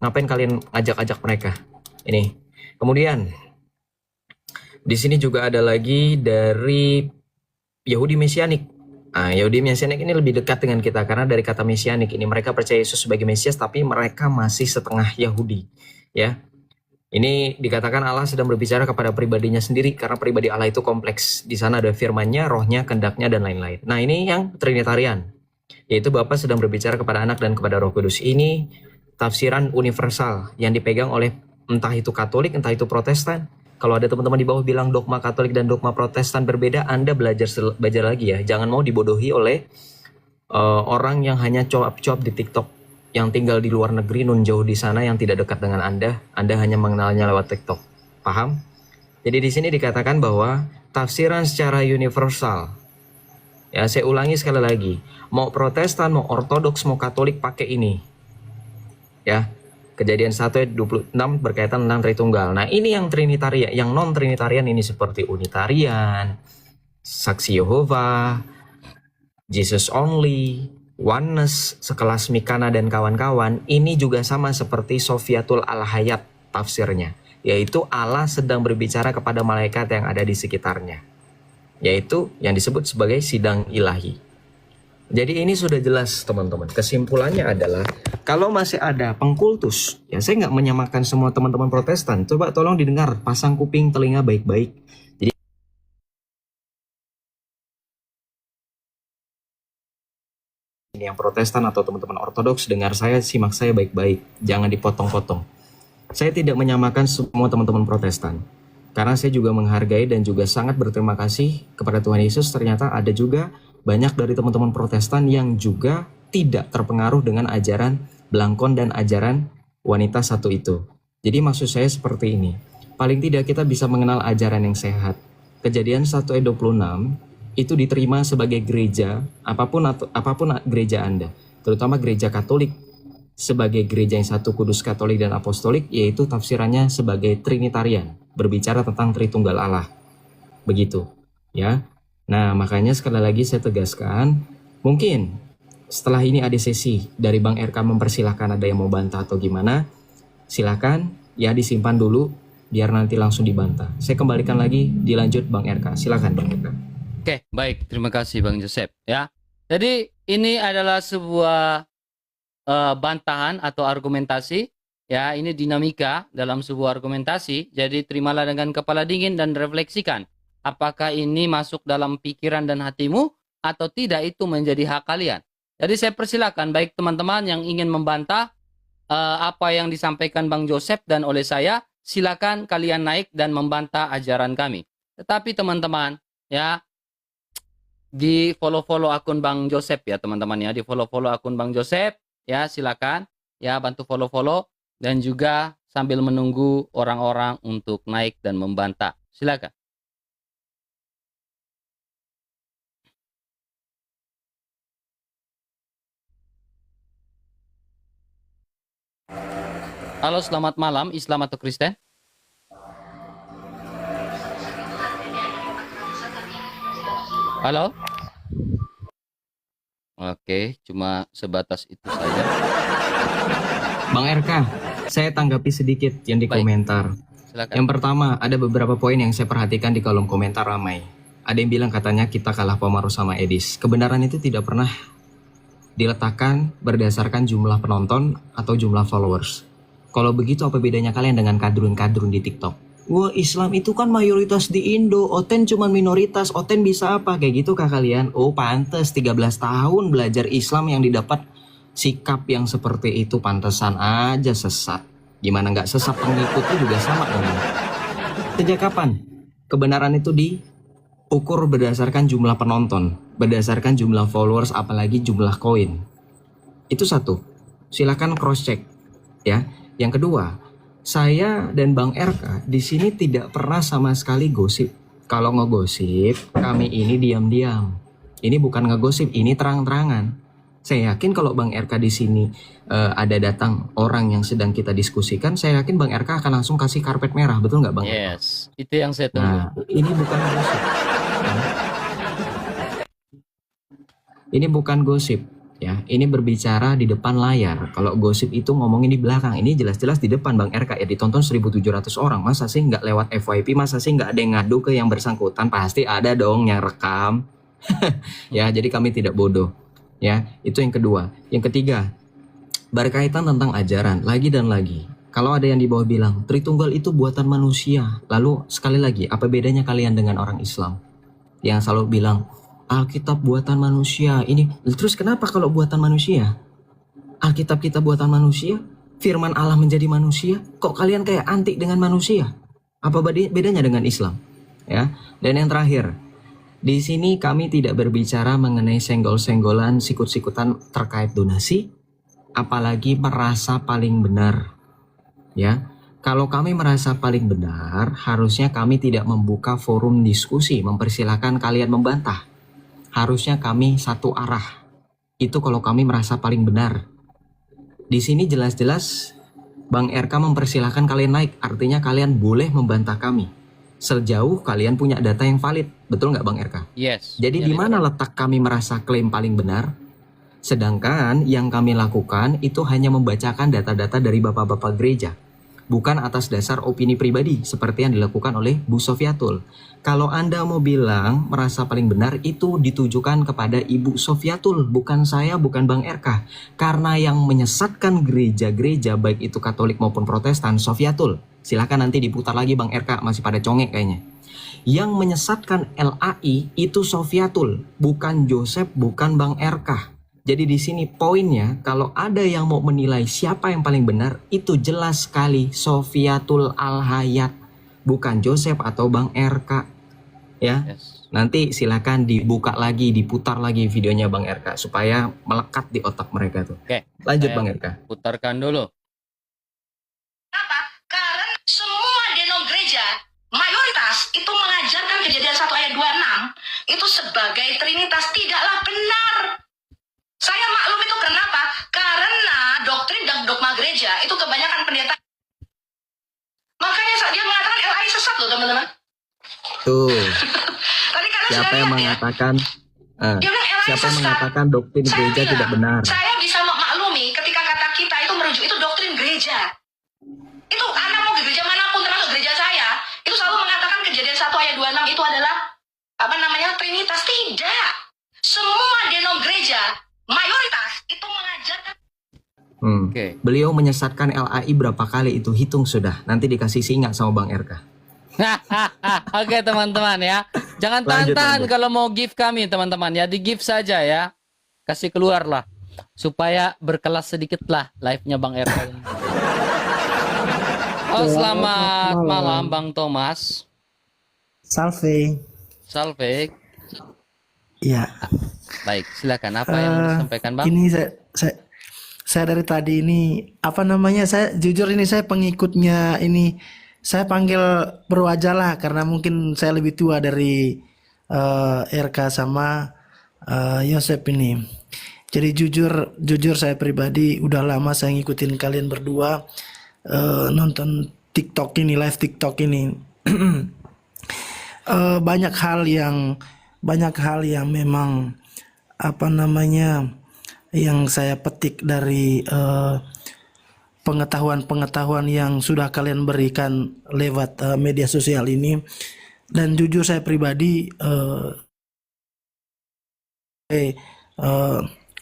Ngapain kalian ajak-ajak mereka? Ini. Kemudian di sini juga ada lagi dari Yahudi Mesianik. Nah, Yahudi Mesianik ini lebih dekat dengan kita karena dari kata Mesianik ini mereka percaya Yesus sebagai Mesias tapi mereka masih setengah Yahudi, ya. Ini dikatakan Allah sedang berbicara kepada pribadinya sendiri karena pribadi Allah itu kompleks. Di sana ada firman-Nya, rohnya, kehendaknya dan lain-lain. Nah, ini yang Trinitarian, yaitu Bapa sedang berbicara kepada Anak dan kepada Roh Kudus. Ini tafsiran universal yang dipegang oleh entah itu Katolik, entah itu Protestan. Kalau ada teman-teman di bawah bilang dogma Katolik dan dogma Protestan berbeda, Anda belajar lagi ya. Jangan mau dibodohi oleh orang yang hanya cuap-cuap di TikTok, yang tinggal di luar negeri, nun jauh di sana, yang tidak dekat dengan Anda hanya mengenalnya lewat TikTok. Paham? Jadi di sini dikatakan bahwa tafsiran secara universal. Ya, saya ulangi sekali lagi. Mau Protestan, mau Ortodoks, mau Katolik pakai ini. Ya. Kejadian 1 ayat 26 berkaitan tentang Tritunggal. Nah, ini yang Trinitarian, yang non Trinitarian ini seperti Unitarian, Saksi Yehova, Jesus Only, Oneness, sekelas Mikana dan kawan-kawan, ini juga sama seperti Sofiatul Al-Hayat tafsirnya, yaitu Allah sedang berbicara kepada malaikat yang ada di sekitarnya, yaitu yang disebut sebagai sidang ilahi. Jadi ini sudah jelas teman-teman. Kesimpulannya adalah kalau masih ada pengkultus, ya saya nggak menyamakan semua teman-teman Protestan. Coba tolong didengar, pasang kuping telinga baik-baik. Jadi ini yang Protestan atau teman-teman Ortodoks, dengar saya, simak saya baik-baik. Jangan dipotong-potong. Saya tidak menyamakan semua teman-teman Protestan. Karena saya juga menghargai dan juga sangat berterima kasih kepada Tuhan Yesus. Ternyata ada juga banyak dari teman-teman Protestan yang juga tidak terpengaruh dengan ajaran Blangkon dan ajaran wanita satu itu. Jadi maksud saya seperti ini. Paling tidak kita bisa mengenal ajaran yang sehat. Kejadian 1 ayat 26 itu diterima sebagai gereja, apapun gereja Anda, terutama gereja Katolik, sebagai gereja yang satu, kudus, Katolik, dan Apostolik, yaitu tafsirannya sebagai Trinitarian, berbicara tentang Tritunggal Allah. Begitu, ya. Nah, makanya sekali lagi saya tegaskan, mungkin setelah ini ada sesi dari Bang RK mempersilahkan ada yang mau bantah atau gimana, silakan ya disimpan dulu biar nanti langsung dibantah. Saya kembalikan lagi, dilanjut Bang RK. Silakan Bang RK. Oke, baik. Terima kasih Bang Joseph. Ya, jadi ini adalah sebuah bantahan atau argumentasi. Ya, ini dinamika dalam sebuah argumentasi. Jadi terimalah dengan kepala dingin dan refleksikan. Apakah ini masuk dalam pikiran dan hatimu atau tidak, itu menjadi hak kalian. Jadi saya persilakan baik teman-teman yang ingin membantah apa yang disampaikan Bang Joseph dan oleh saya, silakan kalian naik dan membantah ajaran kami. Tetapi teman-teman, ya, di follow akun Bang Joseph ya teman-teman ya, di follow akun Bang Joseph ya, silakan ya bantu follow dan juga sambil menunggu orang-orang untuk naik dan membantah. Silakan. Halo, selamat malam, Islam atau Kristen? Halo? Oke, cuma sebatas itu saja. Bang RK, saya tanggapi sedikit yang di Baik. komentar. Silakan. Yang pertama, ada beberapa poin yang saya perhatikan di kolom komentar ramai. Ada yang bilang katanya kita kalah pemaruh sama Edis. Kebenaran itu tidak pernah diletakkan berdasarkan jumlah penonton atau jumlah followers. Kalau begitu apa bedanya kalian dengan kadrun-kadrun di TikTok? Wah, Islam itu kan mayoritas di Indo, Oten cuma minoritas, Oten bisa apa? Kayak gitu kah kalian? Oh pantes, 13 tahun belajar Islam yang didapat sikap yang seperti itu, pantesan aja sesat. Gimana nggak sesat, pengikutnya juga sama dong. Sejak kapan kebenaran itu diukur berdasarkan jumlah penonton, berdasarkan jumlah followers, apalagi jumlah koin? Itu satu, silakan cross check ya. Yang kedua, saya dan Bang RK di sini tidak pernah sama sekali gosip. Kalau ngegosip, kami ini diam-diam. Ini bukan ngegosip, ini terang-terangan. Saya yakin kalau Bang RK di sini ada datang orang yang sedang kita diskusikan, saya yakin Bang RK akan langsung kasih karpet merah, betul nggak Bang? Yes, itu yang saya tunggu. Nah, ini bukan gosip. Ini bukan gosip. Ya, ini berbicara di depan layar. Kalau gosip itu ngomongin di belakang. Ini jelas-jelas di depan Bang RK ya, ditonton 1.700 orang. Masa sih nggak lewat FYP? Masa sih nggak ada yang ngadu ke yang bersangkutan? Pasti ada dong yang rekam. Ya, jadi kami tidak bodoh. Ya, itu yang kedua. Yang ketiga, berkaitan tentang ajaran lagi dan lagi. Kalau ada yang di bawah bilang Tritunggal itu buatan manusia, lalu sekali lagi, apa bedanya kalian dengan orang Islam yang selalu bilang Alkitab buatan manusia ini? Terus kenapa kalau buatan manusia? Alkitab kita buatan manusia, firman Allah menjadi manusia, kok kalian kayak anti dengan manusia? Apa bedanya dengan Islam? Ya. Dan yang terakhir, Di sini kami tidak berbicara mengenai senggol-senggolan, sikut-sikutan terkait donasi, apalagi merasa paling benar. Ya, kalau kami merasa paling benar, harusnya kami tidak membuka forum diskusi, mempersilahkan kalian membantah. Harusnya kami satu arah. Itu kalau kami merasa paling benar. Di sini jelas-jelas Bang RK mempersilahkan kalian naik, artinya kalian boleh membantah kami. Sejauh kalian punya data yang valid, betul nggak Bang RK? Yes. Jadi di mana letak kami merasa klaim paling benar? Sedangkan yang kami lakukan itu hanya membacakan data-data dari bapak-bapak gereja. Bukan atas dasar opini pribadi seperti yang dilakukan oleh Bu Sofiatul. Kalau Anda mau bilang merasa paling benar, itu ditujukan kepada Ibu Sofiatul, bukan saya, bukan Bang RK. Karena yang menyesatkan gereja-gereja baik itu Katolik maupun Protestan, Sofiatul. Silakan nanti diputar lagi Bang RK, masih pada congek kayaknya. Yang menyesatkan LAI itu Sofiatul, bukan Joseph, bukan Bang RK. Jadi di sini poinnya, kalau ada yang mau menilai siapa yang paling benar, itu jelas sekali Sofiatul Al-Hayat, bukan Joseph atau Bang RK. Ya, Yes. nanti silakan dibuka lagi, diputar lagi videonya Bang RK supaya melekat di otak mereka tuh. Oke. Lanjut saya Bang RK. Putarkan dulu. Kenapa? Karena semua denom gereja mayoritas itu mengajarkan Kejadian 1 ayat 26 itu sebagai trinitas, tidaklah benar. Saya maklum itu kenapa? Karena doktrin dan dogma gereja itu kebanyakan pendeta. Makanya saat dia mengatakan LAI sesat loh teman-teman. Tuh, Tadi kalian siapa sudah yang lihat ya. mengatakan Dia bilang LAI siapa yang sesat. mengatakan doktrin Saya gereja bilang, tidak benar? Saya bisa memaklumi ketika kata kita itu merujuk itu doktrin gereja. Itu anak mau ke gereja manapun termasuk gereja saya, itu selalu mengatakan Kejadian 1 ayat 26 itu adalah trinitas. Tidak. Semua denom gereja mayoritas itu mengajarkan. Oke. Beliau menyesatkan LAI berapa kali itu, hitung sudah. Nanti dikasih singa sama Bang RK. Oke teman-teman ya. Jangan Lanjut, tahan-tahan lanjut. kalau mau give kami teman-teman ya. Di give saja ya. Kasih keluar lah. Supaya berkelas sedikit lah live-nya Bang RK ini. Oh, selamat malam Bang Thomas. Salve. Salve. Ya. Baik, silakan. Apa yang mau disampaikan Bang? Ini saya dari tadi ini apa namanya, saya jujur ini saya pengikutnya ini, saya panggil bro aja lah karena mungkin saya lebih tua dari RK sama Yosep ini. Jadi jujur saya pribadi udah lama saya ngikutin kalian berdua, nonton TikTok ini, live TikTok ini. Banyak hal yang memang apa namanya yang saya petik dari pengetahuan yang sudah kalian berikan lewat media sosial ini, dan jujur saya pribadi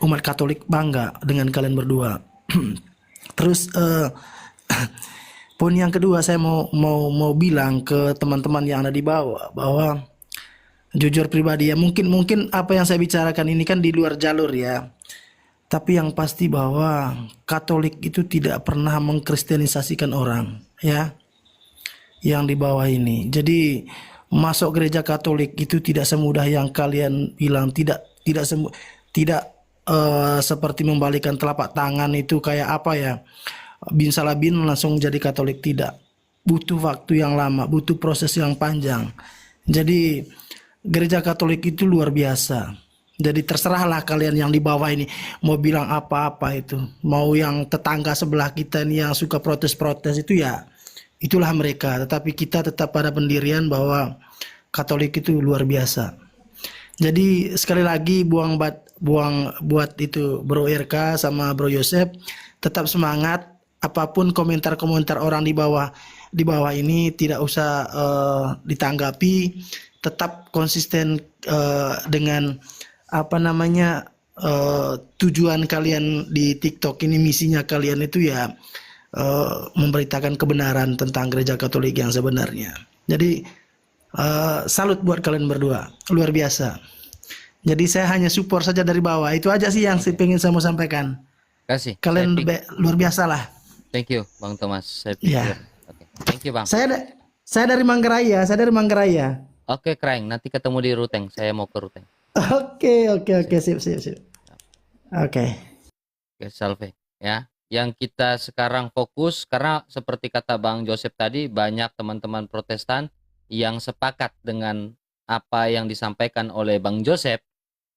umat Katolik bangga dengan kalian berdua. Terus poin yang kedua saya mau bilang ke teman-teman yang ada di bawah bahwa jujur pribadi ya, mungkin apa yang saya bicarakan ini kan di luar jalur ya. Tapi yang pasti bahwa Katolik itu tidak pernah mengkristenisasikan orang ya. Yang di bawah ini. Jadi masuk gereja Katolik itu tidak semudah yang kalian bilang, tidak seperti membalikan telapak tangan itu kayak apa ya. Bin salabin langsung jadi Katolik, tidak. Butuh waktu yang lama, butuh proses yang panjang. Jadi gereja Katolik itu luar biasa. Jadi terserahlah kalian yang di bawah ini mau bilang apa-apa itu. Mau yang tetangga sebelah kita ini yang suka protes-protes itu ya itulah mereka. Tetapi kita tetap pada pendirian bahwa Katolik itu luar biasa. Jadi sekali lagi buat itu Bro RK sama Bro Yosep, tetap semangat. Apapun komentar-komentar orang di bawah ini tidak usah ditanggapi. Tetap konsisten dengan apa namanya tujuan kalian di TikTok ini, misinya kalian itu ya memberitakan kebenaran tentang gereja Katolik yang sebenarnya. Jadi salut buat kalian berdua, luar biasa. Jadi saya hanya support saja dari bawah, itu aja sih yang pengen saya mau sampaikan. Kasih. Kalian luar biasa lah. Thank you Bang Thomas. Saya pikir. Ya. Oke. Thank you Bang. Saya dari Manggarai. Oke, Kreng, nanti ketemu di Ruteng. Saya mau ke Ruteng. Oke, sip. Oke. Oke, Salve. Ya, yang kita sekarang fokus karena seperti kata Bang Joseph tadi, banyak teman-teman Protestan yang sepakat dengan apa yang disampaikan oleh Bang Joseph,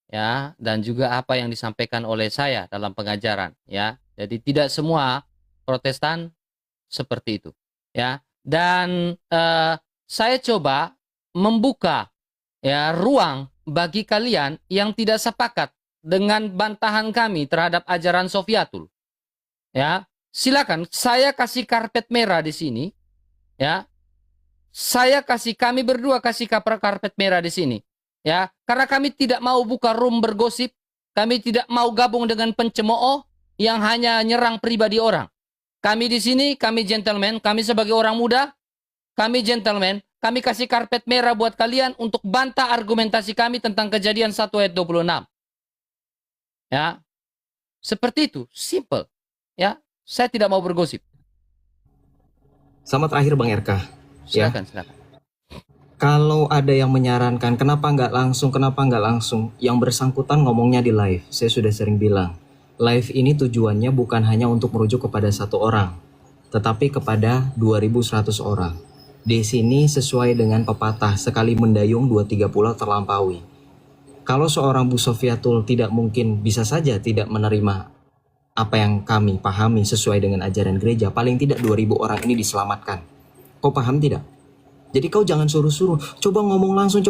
ya, dan juga apa yang disampaikan oleh saya dalam pengajaran, ya. Jadi tidak semua Protestan seperti itu, ya. Dan saya coba membuka ya ruang bagi kalian yang tidak sepakat dengan bantahan kami terhadap ajaran Sofiatul. Ya, silakan saya kasih karpet merah di sini, ya. Kami berdua kasih karpet merah di sini. Ya, karena kami tidak mau buka room bergosip, kami tidak mau gabung dengan pencemooh yang hanya nyerang pribadi orang. Kami di sini, kami gentleman, kami sebagai orang muda, kami gentleman, kami kasih karpet merah buat kalian untuk bantah argumentasi kami tentang Kejadian 1 ayat 26. Ya. Seperti itu, simple. Ya, saya tidak mau bergosip. Sama terakhir Bang RK. Ya. Silakan. Kalau ada yang menyarankan kenapa nggak langsung, yang bersangkutan ngomongnya di live. Saya sudah sering bilang, live ini tujuannya bukan hanya untuk merujuk kepada satu orang, tetapi kepada 2100 orang. Di sini sesuai dengan pepatah, sekali mendayung 2-3 pulau terlampaui. Kalau seorang Bu Sofiatul tidak mungkin, bisa saja tidak menerima apa yang kami pahami sesuai dengan ajaran gereja, paling tidak 2000 orang ini diselamatkan. Kau paham tidak? Jadi kau jangan suruh-suruh, coba ngomong langsung.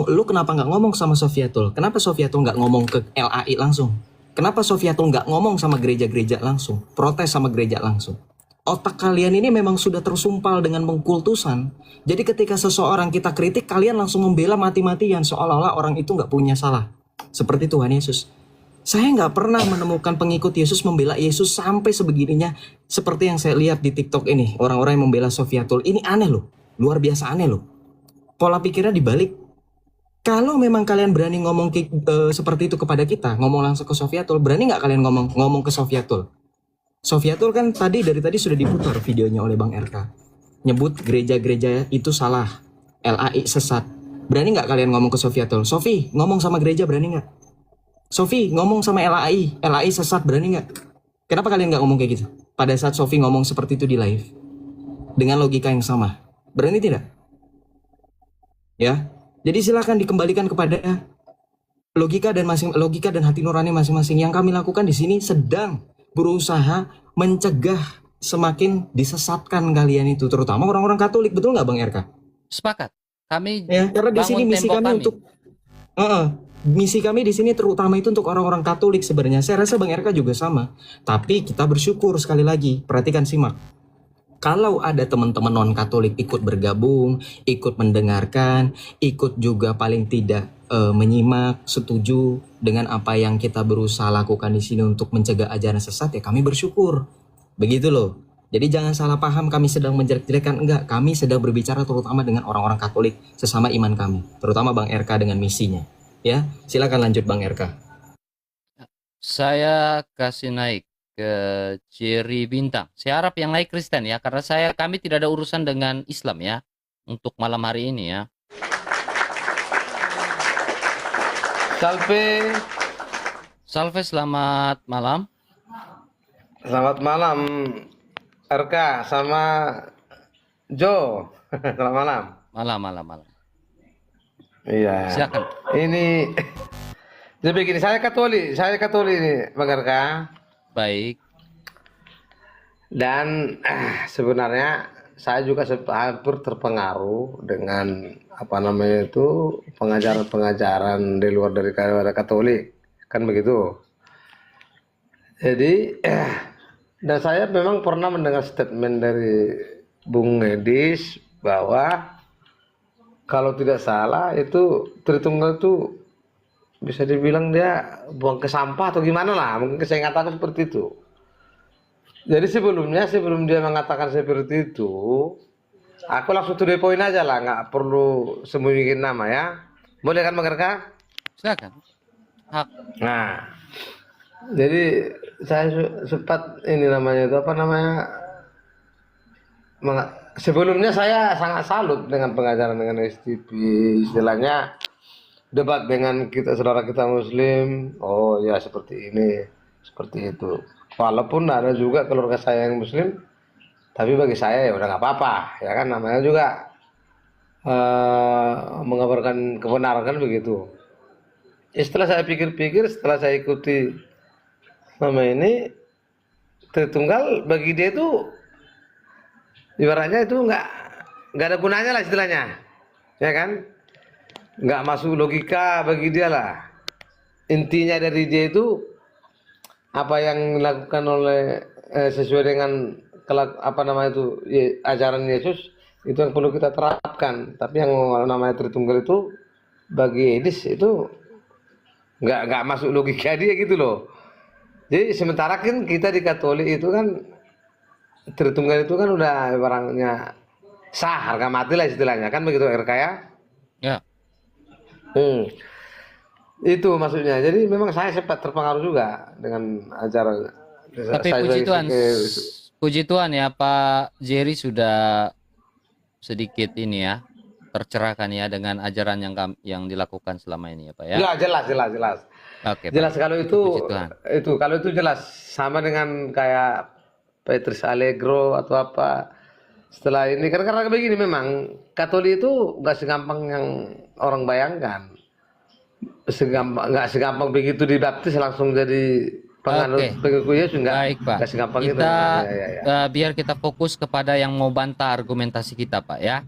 Lu kenapa nggak ngomong sama Sofiatul? Kenapa Sofiatul nggak ngomong ke LAI langsung? Kenapa Sofiatul nggak ngomong sama gereja-gereja langsung? Protes sama gereja langsung? Otak kalian ini memang sudah tersumpal dengan mengkultusan. Jadi ketika seseorang kita kritik, kalian langsung membela mati-matian seolah-olah orang itu nggak punya salah. Seperti Tuhan Yesus. Saya nggak pernah menemukan pengikut Yesus membela Yesus sampai sebegininya. Seperti yang saya lihat di TikTok ini. Orang-orang yang membela Sofiatul. Ini aneh loh. Luar biasa aneh loh. Pola pikirnya dibalik. Kalau memang kalian berani ngomong seperti itu kepada kita, ngomong langsung ke Sofiatul, berani nggak kalian ngomong ke Sofiatul? Sofiatul kan dari tadi sudah diputar videonya oleh Bang RK. Nyebut gereja-gereja itu salah. LAI sesat. Berani nggak kalian ngomong ke Sofiatul? Sofi, ngomong sama gereja berani nggak? Sofi, ngomong sama LAI. LAI sesat, berani nggak? Kenapa kalian nggak ngomong kayak gitu? Pada saat Sofi ngomong seperti itu di live. Dengan logika yang sama. Berani tidak? Ya. Jadi silakan dikembalikan kepada logika dan hati nurani masing-masing. Yang kami lakukan di sini sedang berusaha mencegah semakin disesatkan kalian itu, terutama orang-orang Katolik, betul nggak Bang RK? Sepakat. Kami ya, karena di sini misi kami untuk misi kami di sini terutama itu untuk orang-orang Katolik sebenarnya. Saya rasa Bang RK juga sama. Tapi kita bersyukur sekali lagi, perhatikan simak. Kalau ada teman-teman non-Katolik ikut bergabung, ikut mendengarkan, ikut juga paling tidak menyimak, setuju dengan apa yang kita berusaha lakukan di sini untuk mencegah ajaran sesat, ya kami bersyukur. Begitu loh. Jadi jangan salah paham kami sedang menjelek-jelekan, enggak. Kami sedang berbicara terutama dengan orang-orang Katolik, sesama iman kami. Terutama Bang RK dengan misinya. Ya, silakan lanjut Bang RK. Saya kasih naik ke Jerry Bintang. Saya harap yang naik Kristen ya, karena kami tidak ada urusan dengan Islam ya untuk malam hari ini ya. Salve, selamat malam. Selamat malam RK sama Jo. Selamat malam. Malam. Iya. Silakan. Ini jadi begini, saya Katolik ini Bang RK. Baik. Dan sebenarnya saya juga hampir terpengaruh dengan pengajaran-pengajaran di luar dari Katolik, kan begitu. Jadi dan saya memang pernah mendengar statement dari Bung Edis bahwa kalau tidak salah itu Tritunggal itu bisa dibilang dia buang ke sampah atau gimana lah, mungkin saya katakan seperti itu. Jadi sebelum dia mengatakan seperti itu, aku langsung to the point aja lah, nggak perlu sembunyiin nama ya. Boleh kan Bang RK? Silakan. Hak. Nah, jadi saya sempat ini namanya itu sebelumnya saya sangat salut dengan pengajaran dengan STP, istilahnya debat dengan kita saudara kita Muslim. Oh ya seperti ini, seperti itu. Walaupun ada juga keluarga saya yang Muslim, tapi bagi saya ya udah nggak apa-apa, ya kan namanya juga mengabarkan kebenaran kan begitu. Setelah saya pikir-pikir, setelah saya ikuti nama ini, Tritunggal bagi dia itu ibaratnya itu nggak ada gunanya lah istilahnya, ya kan? Nggak masuk logika bagi dia lah. Intinya dari dia itu apa yang dilakukan oleh sesuai dengan apa namanya itu ajaran Yesus itu yang perlu kita terapkan. Tapi yang namanya Tritunggal itu bagi Edis itu nggak masuk logika dia gitu loh. Jadi sementara kan kita di Katolik itu kan Tritunggal itu kan udah barangnya sah, harga mati lah istilahnya kan begitu RK ya. Ya. Itu maksudnya. Jadi memang saya sempat terpengaruh juga dengan acara. Tapi saya puji Tuhan ya Pak Jerry sudah sedikit ini ya tercerahkan ya dengan ajaran yang dilakukan selama ini ya Pak ya. Ya jelas. Oke. Jelas Pak. kalau Puji Tuhan. kalau itu jelas sama dengan kayak Petrus Allegro atau apa. Setelah ini karena begini memang Katolik itu nggak segampang yang orang bayangkan. Nggak segampang begitu dibaptis langsung jadi penganut pengikut Yesus Baik Pak. nggak segampang itu. Kita Ya. biar kita fokus kepada yang mau bantah argumentasi kita Pak ya.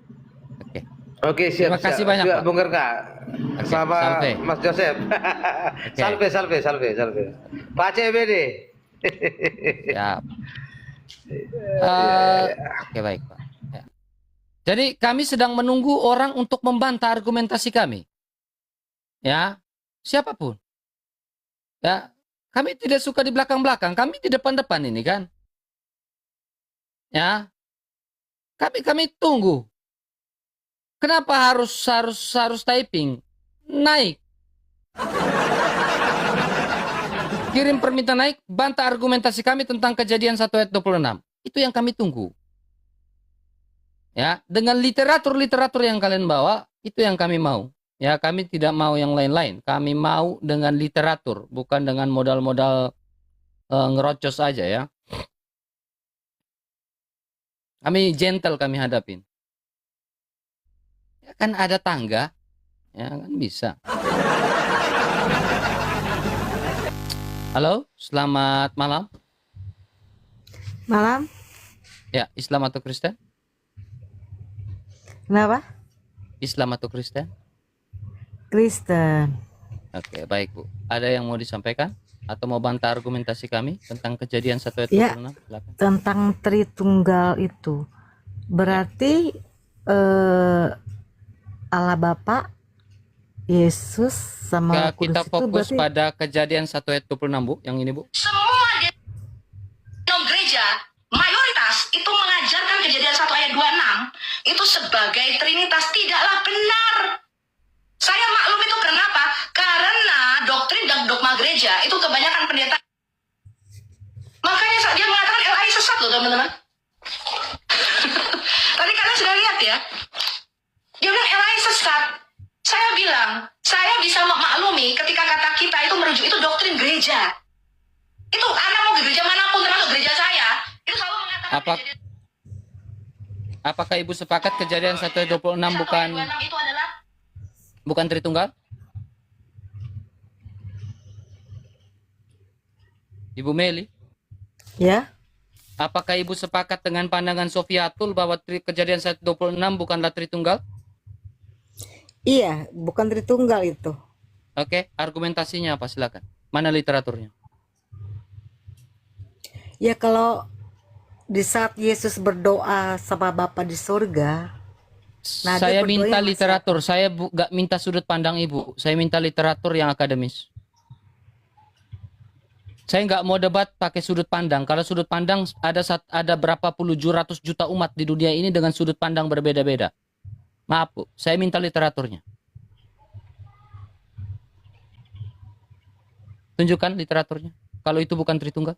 Oke. Oke siap. Terima kasih banyak, Pak. Bung Gerka. Sama salve. Mas Joseph. Salve. Pak CBD. Ya. Oke baik Pak. Ya. Jadi kami sedang menunggu orang untuk membantah argumentasi kami. Ya, siapapun. Ya, kami tidak suka di belakang-belakang, kami di depan-depan ini kan. Ya, kami tunggu. Kenapa harus typing? Naik. Kirim permintaan naik, bantah argumentasi kami tentang Kejadian 1 ayat 26. Itu yang kami tunggu. Ya, dengan literatur yang kalian bawa, itu yang kami mau. Ya, kami tidak mau yang lain-lain. Kami mau dengan literatur, bukan dengan modal-modal ngerocos aja ya. Kami gentle kami hadapin. Ya, kan ada tangga, ya kan bisa. Halo, selamat malam. Malam, Ya, Islam atau Kristen? kenapa? Islam atau Kristen? Kristen. Oke, baik Bu. Ada yang mau disampaikan? Atau mau bantah argumentasi kami tentang Kejadian 1 ayat Ya. 26? Silakan. Tentang Tritunggal itu. Berarti Allah Bapa, Yesus sama Kita Kudus itu fokus berarti pada Kejadian 1 ayat 26 Bu, yang ini Bu. Semua genom gereja mayoritas itu mengajarkan Kejadian 1 ayat 26 itu sebagai trinitas, tidaklah benar. Saya maklum itu kenapa? Karena doktrin dan dogma gereja itu kebanyakan pendeta. Makanya dia mengatakan LAI sesat loh teman-teman. Tadi kalian sudah lihat ya. Dia bilang LAI sesat. Saya bilang, saya bisa memaklumi ketika kata kita itu merujuk itu doktrin gereja. Itu Anda mau ke gereja manapun termasuk gereja saya, itu selalu mengatakan Apakah Ibu sepakat Kejadian 1 ayat 26 itu adalah bukan Tritunggal? Ibu Meli, ya. apakah Ibu sepakat dengan pandangan Sofiatul bahwa Kejadian 1 ayat 26 bukanlah Tritunggal? Iya, bukan Tritunggal itu. Oke, argumentasinya apa? Silakan. Mana literaturnya? Ya kalau di saat Yesus berdoa sama Bapa di surga, nah, dia Saya berdoa minta sama literatur. Saya nggak minta sudut pandang Ibu. Saya minta literatur yang akademis. Saya nggak mau debat pakai sudut pandang. Kalau sudut pandang ada berapa puluh ratus juta umat di dunia ini dengan sudut pandang berbeda-beda. Maaf Bu, saya minta literaturnya. Tunjukkan literaturnya. Kalau itu bukan Tritunggal.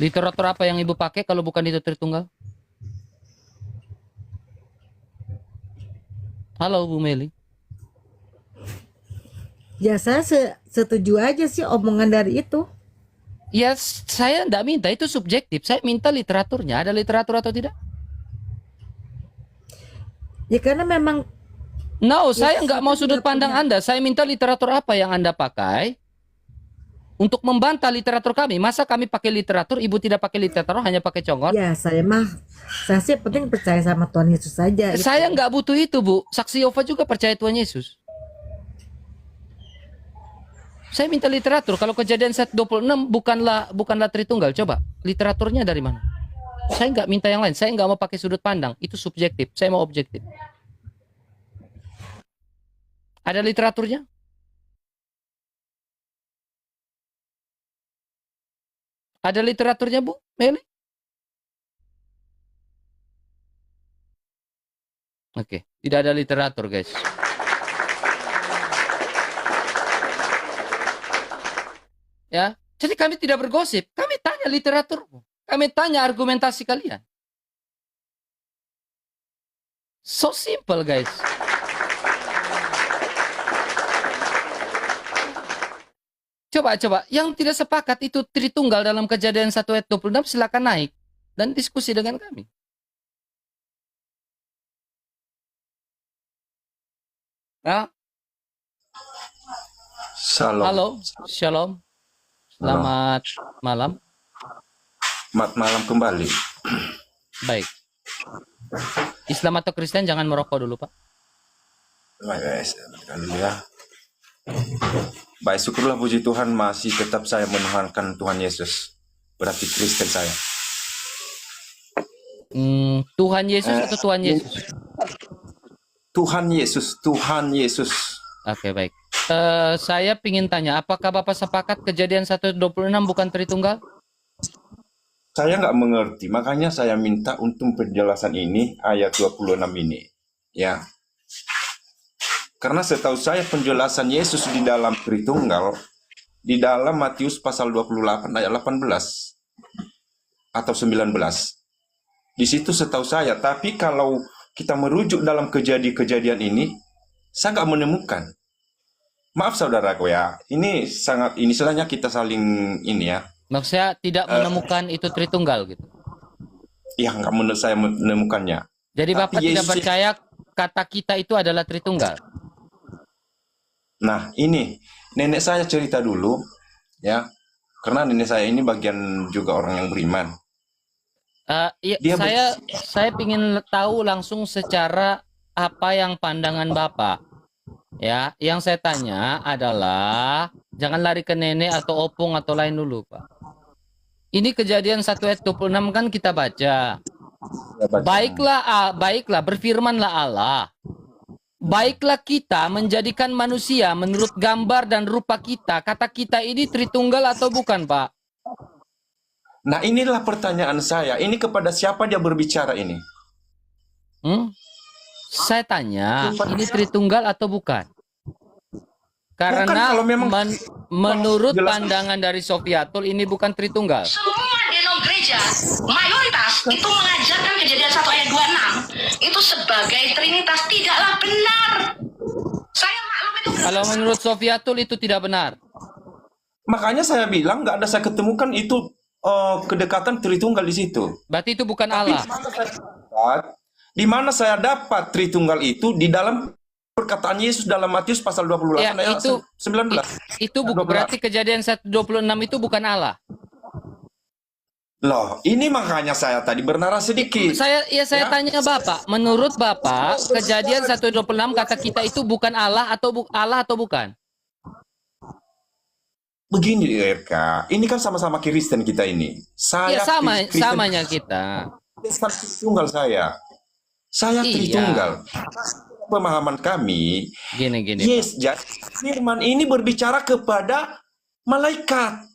Literatur apa yang Ibu pakai kalau bukan itu Tritunggal? Halo Bu Meli. Ya saya setuju aja sih omongan dari itu. Ya saya enggak minta, itu subjektif. Saya minta literaturnya. Ada literatur atau tidak? Ya karena memang No, saya kita nggak mau sudut tidak pandang punya- Anda. Saya minta literatur apa yang Anda pakai untuk membantah literatur kami. Masa kami pakai literatur, Ibu tidak pakai literatur, hanya pakai congor? ya saya sih penting percaya sama Tuhan Yesus saja. Saya nggak butuh itu, Bu. Saksi Yehova juga percaya Tuhan Yesus. Saya minta literatur. Kalau Kejadian 1:26 bukanlah Tritunggal. Coba, literaturnya dari mana? Saya nggak minta yang lain. Saya nggak mau pakai sudut pandang. Itu subjektif. Saya mau objektif. Ada literaturnya? Ada literaturnya, Bu Meli? Oke, tidak ada literatur, guys. Ya, jadi kami tidak bergosip. Kami tanya literatur. Kami tanya argumentasi kalian. So simple, guys. Coba. Yang tidak sepakat itu Tritunggal dalam Kejadian 1 ayat 26, silakan naik dan diskusi dengan kami. Ya, Shalom. halo, shalom. Selamat malam. Selamat malam kembali. Baik. Islam atau Kristen jangan merokok dulu, Pak. Baik, guys. Dulu ya. Baik, syukurlah puji Tuhan masih tetap saya menuhankan Tuhan Yesus. Berarti Kristen saya. Tuhan Yesus atau Tuhan Yesus? Tuhan Yesus, Tuhan Yesus. Oke, baik. Saya ingin tanya, apakah Bapak sepakat Kejadian 1:26 bukan Tritunggal? Saya nggak mengerti, makanya saya minta untuk penjelasan ini, ayat 26 ini. Ya. Karena setahu saya penjelasan Yesus di dalam Tritunggal, di dalam Matius pasal 28 ayat 18 atau 19. Di situ setahu saya, tapi kalau kita merujuk dalam kejadian ini, saya nggak menemukan. Maaf saudaraku ya, ini istilahnya kita saling ini ya. Maksudnya tidak menemukan itu Tritunggal gitu. Ya nggak menurut saya menemukannya. Jadi Tapi Bapak tidak Yesus- percaya kata kita itu adalah Tritunggal. Nah ini nenek saya cerita dulu ya, karena nenek saya ini bagian juga orang yang beriman. Iya, Dia saya ingin tahu langsung secara apa yang pandangan Bapak. Ya, yang saya tanya adalah jangan lari ke nenek atau opung atau lain dulu, Pak. Ini Kejadian 1 ayat 26 kan kita baca. Ya, baca. Baiklah, berfirmanlah Allah. Baiklah kita menjadikan manusia menurut gambar dan rupa kita. Kata kita ini Tritunggal atau bukan, Pak? Nah inilah pertanyaan saya. Ini kepada siapa dia berbicara ini? Saya tanya, ini Tritunggal atau bukan? Karena kalau memang- menurut jelas- pandangan dari Sofiatul ini bukan Tritunggal. Semua denom gereja, mayoritas itu mengajarkan Kejadian 1 ayat 26 itu sebagai Trinitas. Tidaklah benar. Saya maklum itu. Kalau menurut Sofiatul itu tidak benar. Makanya saya bilang nggak ada saya ketemukan itu kedekatan Tritunggal di situ. Berarti itu bukan Allah. Di mana saya dapat Tritunggal itu di dalam perkataan Yesus dalam Matius pasal 28 Ya, ayat itu 19. Itu berarti Kejadian 1:26 itu bukan Allah. Loh, ini makanya saya tadi bernarasi sedikit. Saya Ya. tanya Bapak, menurut Bapak Kejadian 1:26 kata kita itu bukan Allah atau Allah atau bukan? Begini RK, ini kan sama-sama Kristen kita ini. Ya Saya Kristen, samanya kita. Tritunggal saya. Saya Iya. Tritunggal. Pemahaman kami, Gini. yes, jadi firman ini berbicara kepada malaikat.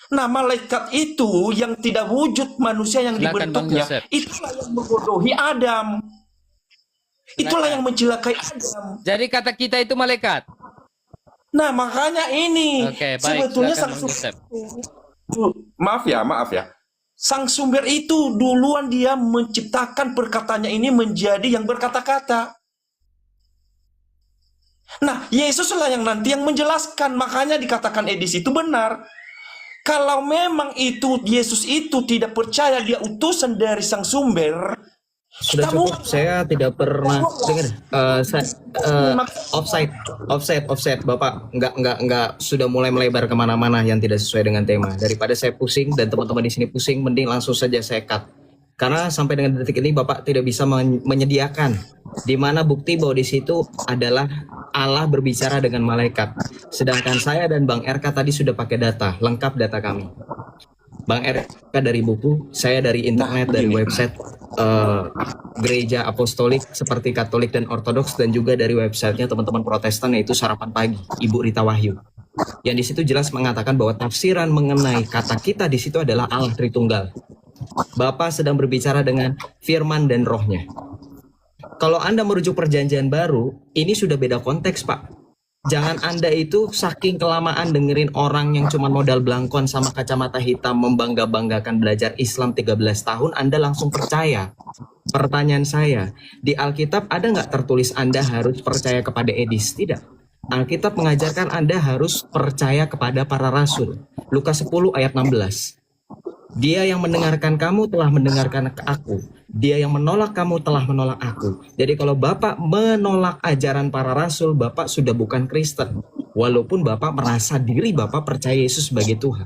Nah, malaikat itu yang tidak wujud manusia yang Silakan, Bang dibentuknya, Joseph. itulah yang membodohi Adam. Itulah yang mencelakai Adam. Jadi kata kita itu malaikat. Nah, makanya ini Oke, baik. sebetulnya Silakan, Bang Joseph. maaf ya. Sang sumber itu duluan dia menciptakan perkataannya ini menjadi yang berkata-kata. Nah, Yesuslah yang nanti yang menjelaskan. Makanya dikatakan Edis itu benar. Kalau memang itu Yesus itu tidak percaya dia utusan dari sang sumber, Sudah cukup, saya tidak pernah dengar. Offside, Bapak nggak sudah mulai melebar kemana-mana yang tidak sesuai dengan tema. Daripada saya pusing dan teman-teman di sini pusing, mending langsung saja saya cut. Karena sampai dengan detik ini Bapak tidak bisa menyediakan di mana bukti bahwa di situ adalah Allah berbicara dengan malaikat. Sedangkan saya dan Bang RK tadi sudah pakai data, lengkap data kami. Bang RK dari buku, saya dari internet, dari website gereja apostolik seperti Katolik dan Ortodoks, dan juga dari websitenya teman-teman Protestan yaitu Sarapan Pagi, Ibu Rita Wahyu. Yang di situ jelas mengatakan bahwa tafsiran mengenai kata kita di situ adalah Allah Tritunggal. Bapa sedang berbicara dengan firman dan rohnya. Kalau Anda merujuk perjanjian baru, ini sudah beda konteks, Pak. Jangan Anda itu saking kelamaan dengerin orang yang cuma modal belangkon sama kacamata hitam membangga-banggakan belajar Islam 13 tahun, Anda langsung percaya. Pertanyaan saya, di Alkitab ada nggak tertulis Anda harus percaya kepada Edis? Tidak. Alkitab mengajarkan Anda harus percaya kepada para rasul. Lukas 10 ayat 16. Dia yang mendengarkan kamu telah mendengarkan aku. Dia yang menolak kamu telah menolak aku. Jadi kalau Bapak menolak ajaran para rasul, Bapak sudah bukan Kristen. Walaupun Bapak merasa diri Bapak percaya Yesus sebagai Tuhan.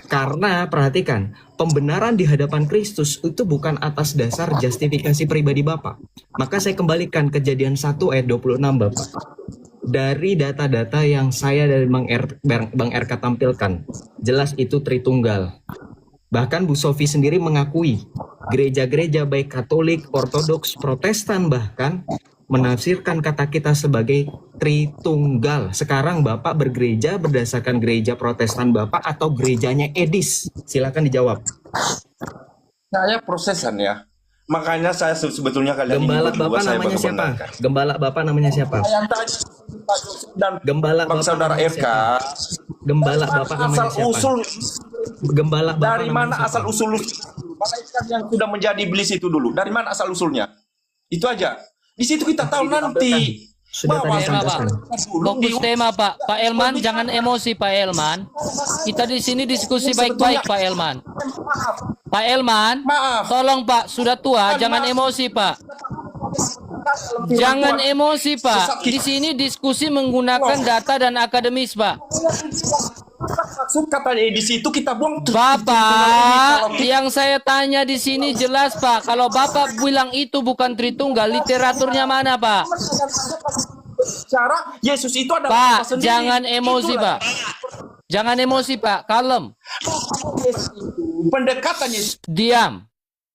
Karena perhatikan, pembenaran di hadapan Kristus itu bukan atas dasar justifikasi pribadi Bapak. Maka saya kembalikan Kejadian 1 ayat 26 Bapak. Dari data-data yang saya dari Bang RK tampilkan, jelas itu Tritunggal. Bahkan Bu Sofi sendiri mengakui gereja-gereja baik Katolik, Ortodoks, Protestan bahkan menafsirkan kata kita sebagai Tritunggal. Sekarang Bapak bergereja berdasarkan gereja Protestan Bapak atau gerejanya Edis? Silakan dijawab. Saya prosesan ya. Makanya saya sebetulnya kalian Gembala ini berdua Bapak saya namanya siapa? benarkan. Gembala Bapak namanya siapa? Yang tadi Pak Yusuf dan Gembala Bang Bapak Saudara namanya RK. siapa? Gembala Bapak namanya Asal siapa? usul Gembala Bapak dari namanya mana siapa? asal usul malaikat yang sudah menjadi iblis itu dulu? Dari mana asal usulnya? Itu aja. Di situ kita tahu nanti. Sudah tadi bahwa saya Tema, Pak. sampaikan. Fokus tema, Pak. Pak Elman, jangan emosi, Pak Elman. Kita di sini diskusi baik-baik, Pak Elman. Pak Elman, Maaf. tolong Pak, sudah tua, jangan emosi, Pak. Jangan emosi, Pak. Di sini diskusi menggunakan data dan akademis, Pak. Maksud kata Edis itu kita buang. Bapak, yang saya tanya di sini jelas, Pak. Kalau Bapak bilang itu bukan Tritunggal, literaturnya mana, Pak? Cara Yesus itu adalah Pak, Allah sendiri. jangan emosi, Itulah Pak. Jangan emosi, Pak. Kalem. pendekatan Yesus. Diam.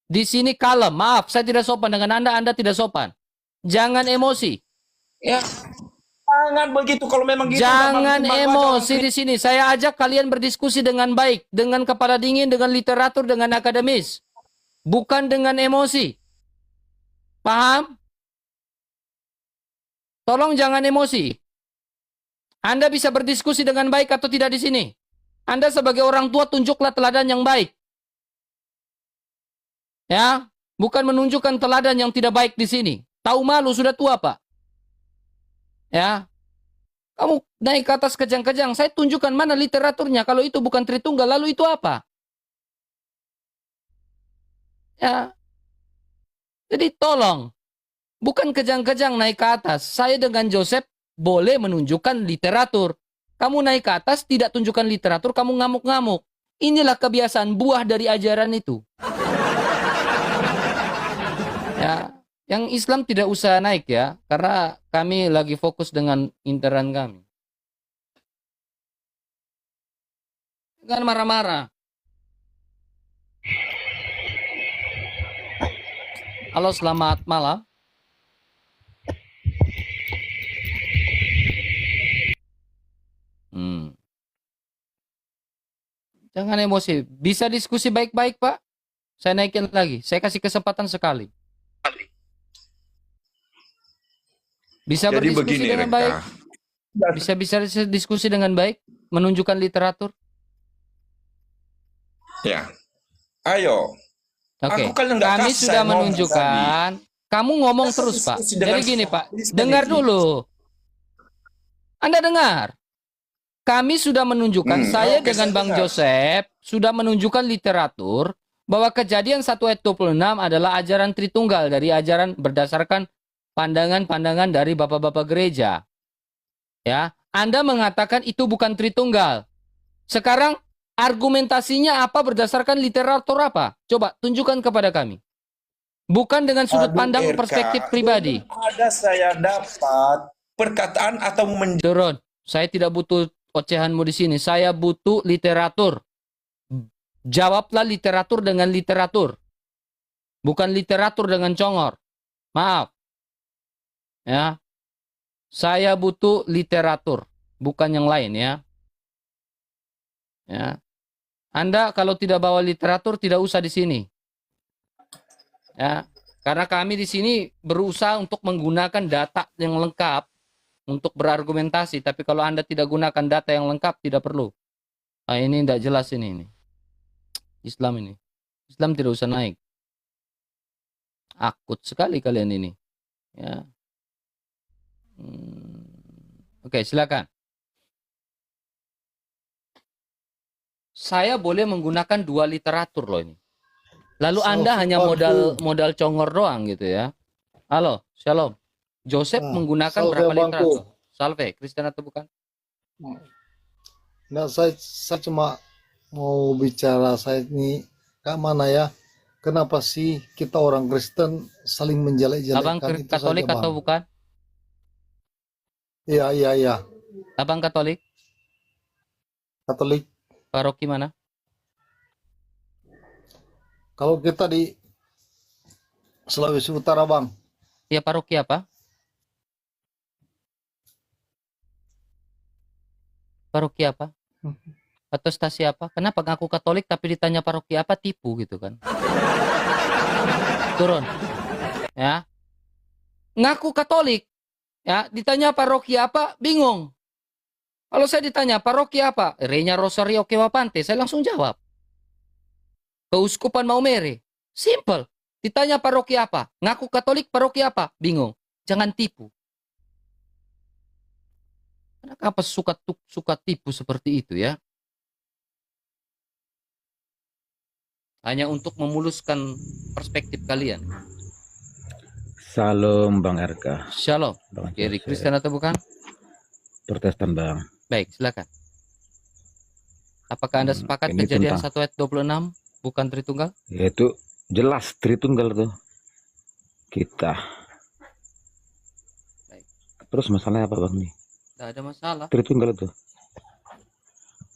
Di sini kalem. Maaf, saya tidak sopan dengan Anda. Anda tidak sopan. Jangan emosi. Ya. Jangan begitu kalau memang gitu. Jangan Bang, emosi di sini. Saya ajak kalian berdiskusi dengan baik, dengan kepala dingin, dengan literatur, dengan akademis. Bukan dengan emosi. Paham? Tolong jangan emosi. Anda bisa berdiskusi dengan baik atau tidak di sini. Anda sebagai orang tua tunjuklah teladan yang baik. Ya, bukan menunjukkan teladan yang tidak baik di sini. Tahu malu, sudah tua, Pak. Ya. Kamu naik ke atas kejang-kejang, saya tunjukkan mana literaturnya. Kalau itu bukan Tritunggal, lalu itu apa? Ya. Jadi tolong, bukan kejang-kejang naik ke atas. Saya dengan Joseph boleh menunjukkan literatur. Kamu naik ke atas, tidak tunjukkan literatur, kamu ngamuk-ngamuk. Inilah kebiasaan buah dari ajaran itu. Ya, yang Islam tidak usah naik ya, karena kami lagi fokus dengan intern kami. Jangan marah-marah. Halo, selamat malam. Jangan emosi. Bisa diskusi baik-baik, Pak? Saya naikin lagi. Saya kasih kesempatan sekali. Bisa Jadi berdiskusi begini, dengan Reka. baik? Bisa diskusi dengan baik? Menunjukkan literatur? Ya. Ayo. Oke, Aku kan nggak kami kasar sudah ngomong menunjukkan. Kamu ngomong Masa terus, Pak. diskusi dengan Jadi gini, Pak. jurnalis Dengar ini? dulu. Anda dengar. Kami sudah menunjukkan, saya Oke, dengan saya Bang dengar. Joseph sudah menunjukkan literatur bahwa Kejadian 1 ayat 26 adalah ajaran Tritunggal dari ajaran berdasarkan pandangan-pandangan dari bapak-bapak gereja. Ya, Anda mengatakan itu bukan Tritunggal. Sekarang argumentasinya apa berdasarkan literatur apa? Coba tunjukkan kepada kami. Bukan dengan sudut Aduh, pandang RK, perspektif pribadi. belum ada saya dapat perkataan atau Turun. Saya tidak butuh ocehanmu di sini. Saya butuh literatur. Jawablah literatur dengan literatur. Bukan literatur dengan congor. Maaf. Ya. Saya butuh literatur, bukan yang lain ya. Ya. Anda kalau tidak bawa literatur tidak usah di sini. Ya. Karena kami di sini berusaha untuk menggunakan data yang lengkap untuk berargumentasi, tapi kalau Anda tidak gunakan data yang lengkap tidak perlu. Nah, ini tidak jelas ini. Islam ini. Islam tidak usah naik. Akut sekali kalian ini. Ya. Oke, silakan. Saya boleh menggunakan dua literatur loh ini. Lalu Anda hanya modal congor doang gitu ya. Halo, Shalom. Joseph menggunakan salve, berapa Bangku. literatur? Salve, Kristen atau bukan? Nah, saya cuma mau bicara saya ini ke mana ya? Kenapa sih kita orang Kristen saling Abang menjelek-jelekan itu Katolik saja, atau Bang. bukan? Iya. Abang Katolik? Katolik. Paroki mana? Kalau kita di Sulawesi Utara, Bang. Ya, paroki apa? Paroki apa? Atau stasi apa? Kenapa ngaku Katolik tapi ditanya paroki apa, tipu gitu kan? Turun. Ya. Ngaku Katolik. Ya, ditanya paroki apa, bingung. Kalau saya ditanya paroki apa, Reina Rosario Kewapante, saya langsung jawab. Keuskupan Maumere. Simple. Ditanya paroki apa, ngaku Katolik paroki apa, bingung. Jangan tipu. Kenapa suka tipu seperti itu ya? Hanya untuk memuluskan perspektif kalian. Salam Bang RK. Shalom. Bang Kiri Joseph. Kristen atau bukan? Protestan Bang. Baik, silakan. Apakah Anda sepakat ini Kejadian tentang- 1 ayat 26 bukan Tritunggal? Yaitu jelas Tritunggal tuh. Kita. Baik. Terus masalahnya apa Bang nih? Tidak ada masalah. Tritunggal tuh.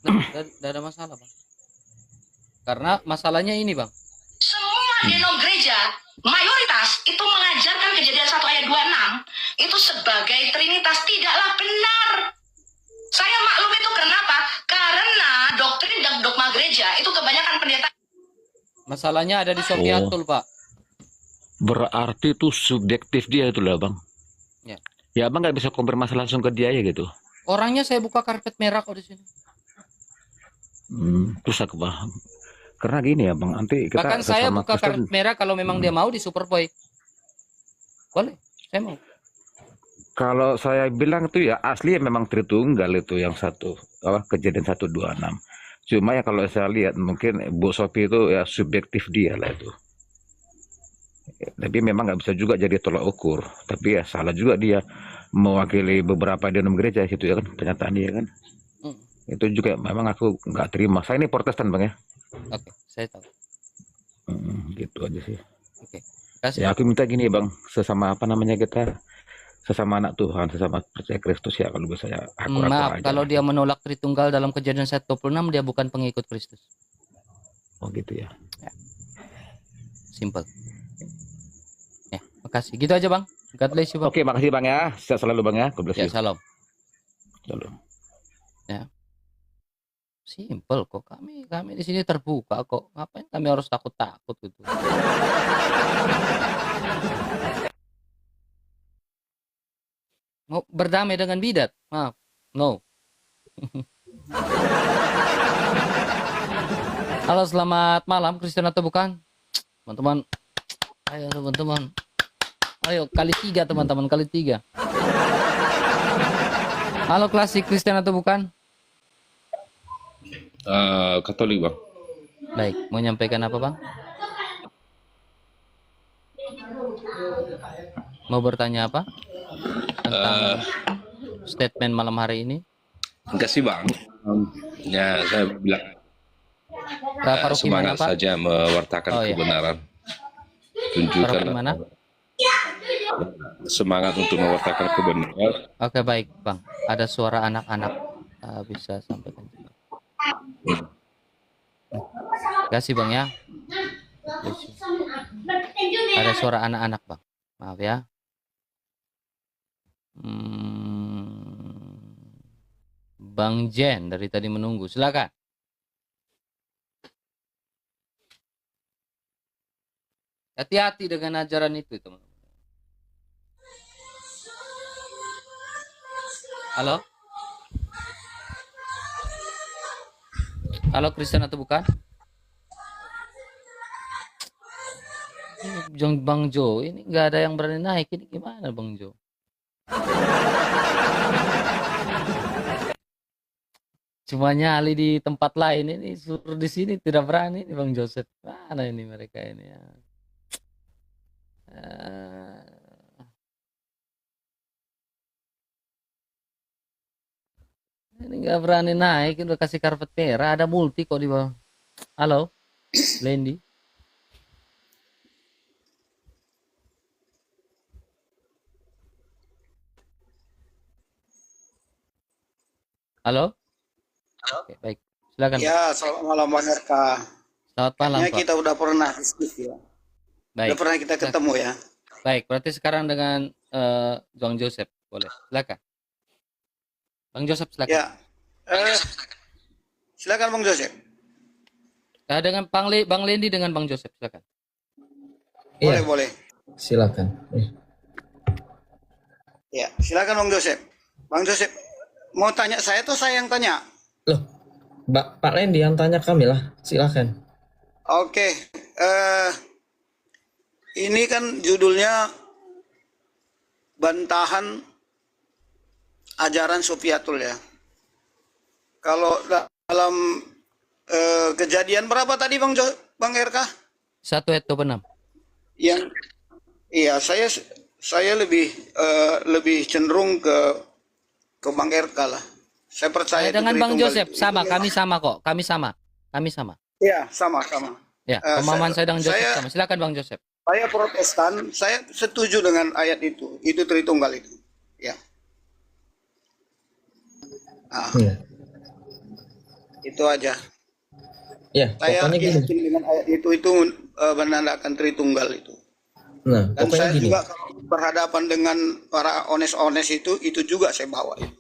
Tidak ada masalah, Bang. Karena masalahnya ini, Bang. Semua genom gereja, mayoritas itu mengajarkan Kejadian 1 ayat 26 itu sebagai trinitas. Tidaklah benar. Saya maklum itu kenapa? Karena doktrin dan dogma gereja itu kebanyakan pendeta. Masalahnya ada di Sofiatul, Pak. Berarti itu subjektif dia itu lah Bang. Ya. Ya Abang nggak bisa konfirmasi langsung ke dia ya gitu. Orangnya saya buka karpet merah kok di sini. Terus aku paham. Karena gini ya Bang, nanti kita Bahkan saya sesama buka Kristen- karpet merah kalau memang dia mau di Superboy. Boleh, saya mau. Kalau saya bilang itu ya asli memang Tritunggal itu yang satu Kejadian 126. Cuma ya kalau saya lihat mungkin Bu Sophie itu ya subjektif dia lah itu. Tapi memang nggak bisa juga jadi tolak ukur. Tapi ya salah juga dia mewakili beberapa denom gereja gitu ya kan pernyataan dia kan. Itu juga memang aku nggak terima. Saya ini Protestan Bang ya. Oke, saya tahu. Gitu aja sih. Oke, kasih. Ya aku minta gini Bang, sesama apa namanya kita, sesama anak Tuhan, sesama percaya Kristus ya kalau bisa ya akurat Maaf, aja. kalau dia menolak Tritunggal dalam Kejadian 1:26 dia bukan pengikut Kristus. Oh gitu ya. Simple. Ya, makasih. Gitu aja, Bang. God bless you, Bang. Oke, makasih Bang ya. Sehat selalu Bang ya. God bless Ya, you. salam. Shalom. Simple kok. Kami di sini terbuka kok. Ngapain kami harus takut-takut gitu? Mau berdamai dengan bidat? Maaf. No. Halo, selamat malam, Kristen atau bukan? Teman-teman, ayo teman-teman. Ayo, kali 3 teman-teman, kali 3. Halo, klasik, Kristen atau bukan? Katolik bang. Baik, mau nyampaikan apa bang? Mau bertanya apa? Tentang statement malam hari ini? Enggak sih bang. Ya saya bilang Pak Ruki mana semangat pak? saja mewartakan Oh, iya. kebenaran. Pak Tunjukkan Ruki mana? semangat untuk mewartakan kebenaran. Oke baik bang, ada suara anak-anak. Bisa sampaikan juga. Terima kasih bang ya. Ada suara anak-anak bang. Maaf ya. Bang Jen dari tadi menunggu. Silakan. Hati-hati dengan ajaran itu teman-teman. Halo? Halo Kristen atau bukan? Ini Bang Jo, ini nggak ada yang berani naik. Ini gimana Bang Jo? Cuma nyali di tempat lain, ini suruh di sini tidak berani nih Bang Joseph. Mana ini mereka ini ya? Ini nggak berani naik, udah kasih karpet merah, ada multi kok di bawah. Halo, Lendi. Halo. Oke, baik. Silakan. Ya, selamat malam Bang RK. Selamat malam, Kayaknya Pak. kita udah pernah diskusi ya. Baik. Udah pernah kita ketemu ya. Baik, berarti sekarang dengan Bang Joseph, boleh. Silakan. Bang Joseph, silakan. Ya. Silakan Bang Joseph. Dengan Bang Lendi dengan Bang Joseph, silakan. Boleh, Iya, boleh. silakan. Ya, silakan Bang Joseph. Bang Joseph, mau tanya saya atau saya yang tanya? Loh, Pak Lendi yang tanya kami lah, silakan. Oke. Ini kan judulnya bantahan ajaran Sofiatul ya. Kalau dalam kejadian berapa tadi Bang RK? 1 ayat 26. Yang iya saya lebih cenderung ke Bang RK lah. Saya percaya itu Dengan Bang Tritunggal Joseph itu. sama, kami sama kok. Kami sama. Iya, sama. Ya, pemahaman saya dengan Joseph saya- sama. Silakan Bang Joseph. Saya Protestan, saya setuju dengan ayat itu. Itu Tritunggal itu. Ya. Iya. Itu aja. Ya, Saya pokoknya gini. yakin dengan ayat itu menandakan Tritunggal itu. Nah, Dan pokoknya saya gini. juga kalau berhadapan dengan para ones-ones itu juga saya bawa itu.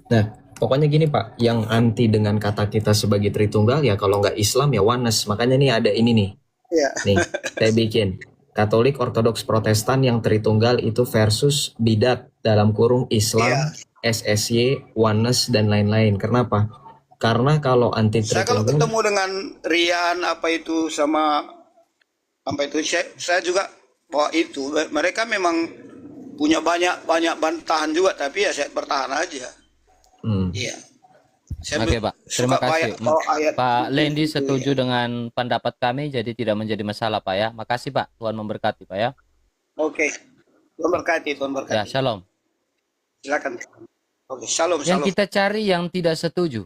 Nah, pokoknya gini Pak, yang anti dengan kata kita sebagai Tritunggal ya kalau nggak Islam ya Oneness. Makanya nih ada ini nih. Iya. Nih, saya bikin Katolik, Ortodoks, Protestan yang Tritunggal itu versus bidat dalam kurung Islam, SSY, Oneness dan lain-lain. Kenapa? Karena kalau anti Saya kalau Tritunggal, ketemu dengan Rian apa itu sama apa itu saya juga bawa itu. Mereka memang punya banyak bantahan juga tapi ya saya bertahan aja. Iya. Saya Oke, Pak. Terima suka kasih. bawa ayat Pak itu, Lendi gitu, setuju ya. dengan pendapat kami, jadi tidak menjadi masalah, Pak ya. Makasih, Pak. Tuhan memberkati, Pak ya. Oke. Tuhan berkati, Tuhan berkati. Ya, shalom. Silakan. Oke, shalom, Yang shalom. kita cari yang tidak setuju.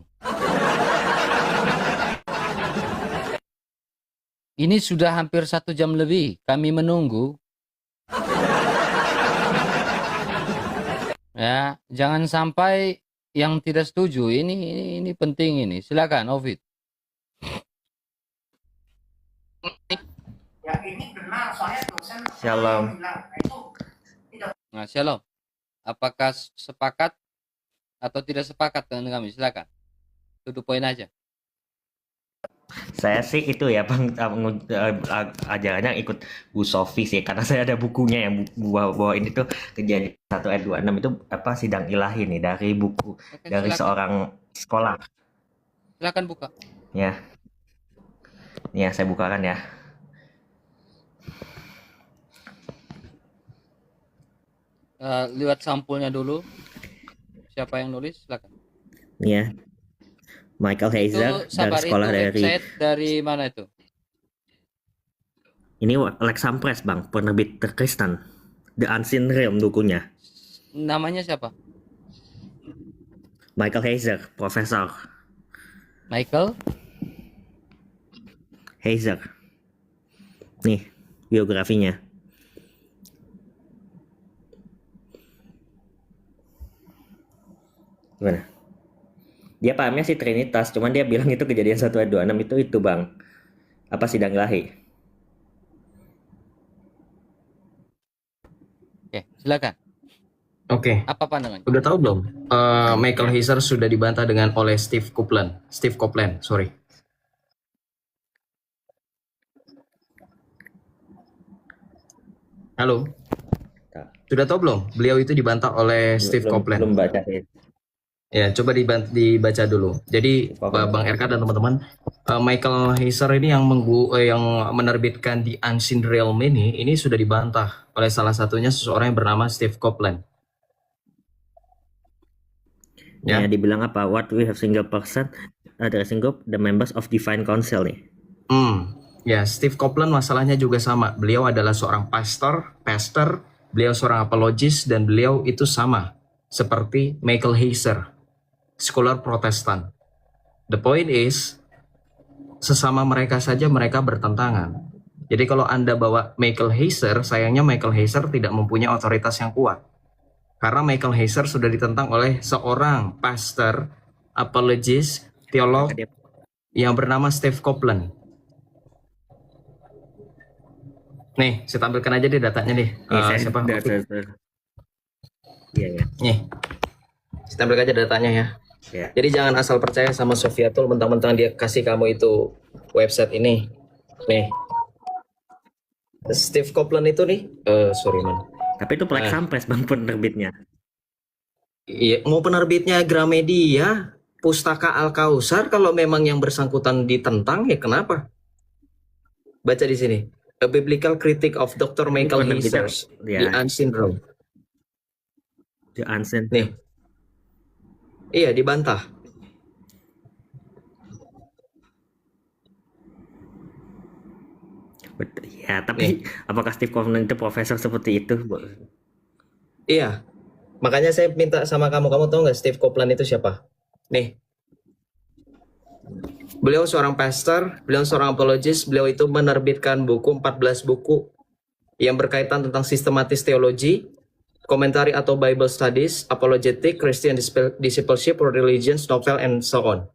Ini sudah hampir 1 jam lebih. Kami menunggu. Ya, jangan sampai yang tidak setuju. Ini penting ini. Silakan, Ovid. Shalom. Nah, shalom. Apakah sepakat atau tidak sepakat dengan kami? Silakan. To the point aja. Saya sih itu ya Bang, ajarannya ikut Bu Sofi sih karena saya ada bukunya yang bawa ini tuh kejadian 1 ayat 26 itu apa sidang ilahi nih dari buku Oke, dari silakan. seorang sekolah Silakan buka. ya. Nih ya, saya bukakan ya. Lihat sampulnya dulu. Siapa yang nulis? Silakan. Nih ya. Michael Itu Heiser dari sabar, sekolah itu dari website dari mana itu? ini Lexham Press, Bang, penerbit terkristen. The Unseen Realm bukunya. Namanya siapa? Michael Heiser, profesor Michael? Heiser. Nih, biografinya. Gimana? Dia pahamnya sih Trinitas, cuman dia bilang itu Kejadian 1 ayat 26 itu Bang. Apa sidang ilahi? Oke, silakan. Oke. Apa pandangannya? Udah tahu belum? Michael Heiser sudah dibantah oleh Steve Copeland, sorry. Halo. Sudah tahu belum? Beliau itu dibantah oleh Steve Copeland. Belum baca sih. Ya, coba dibaca dulu. Jadi Bang RK dan teman-teman, Michael Heiser ini yang menerbitkan The Unseen Realm ini sudah dibantah oleh salah satunya seseorang yang bernama Steve Copeland. Ya, dibilang apa? What we have single person addressing group the members of Divine Council nih. Ya, Steve Copeland masalahnya juga sama. Beliau adalah seorang pastor, beliau seorang apologis, dan beliau itu sama seperti Michael Heiser, scholar Protestan. The point is, sesama mereka saja mereka bertentangan. Jadi kalau Anda bawa Michael Heiser, sayangnya Michael Heiser tidak mempunyai otoritas yang kuat. Karena Michael Heiser sudah ditentang oleh seorang pastor, apologis, teolog yang bernama Steve Copeland. Nih, saya tampilkan aja deh datanya nih. Siapa? Iya. Nih, saya tampilkan aja datanya ya. Jadi jangan asal percaya sama Sofiatul mentang-mentang dia kasih kamu itu website ini. Nih, Steve Copeland itu nih, sorry man. Tapi itu Lexham Press, Bang, penerbitnya. Iya, mau penerbitnya Gramedia, Pustaka Al-Kausar, kalau memang yang bersangkutan ditentang ya kenapa? Baca di sini. A Biblical Critic of Dr. Michael Heiser, The Unseen Realm. The Unseen. Nih. Iya, dibantah. Ya, tapi apakah Steve Copeland itu profesor seperti itu? Iya. Makanya saya minta sama kamu tahu nggak Steve Copeland itu siapa? Nih. Beliau seorang pastor, beliau seorang apologis, beliau itu menerbitkan buku, 14 buku yang berkaitan tentang sistematis teologi, komentari atau Bible studies, apologetic, Christian discipleship, religions, novel, and so on.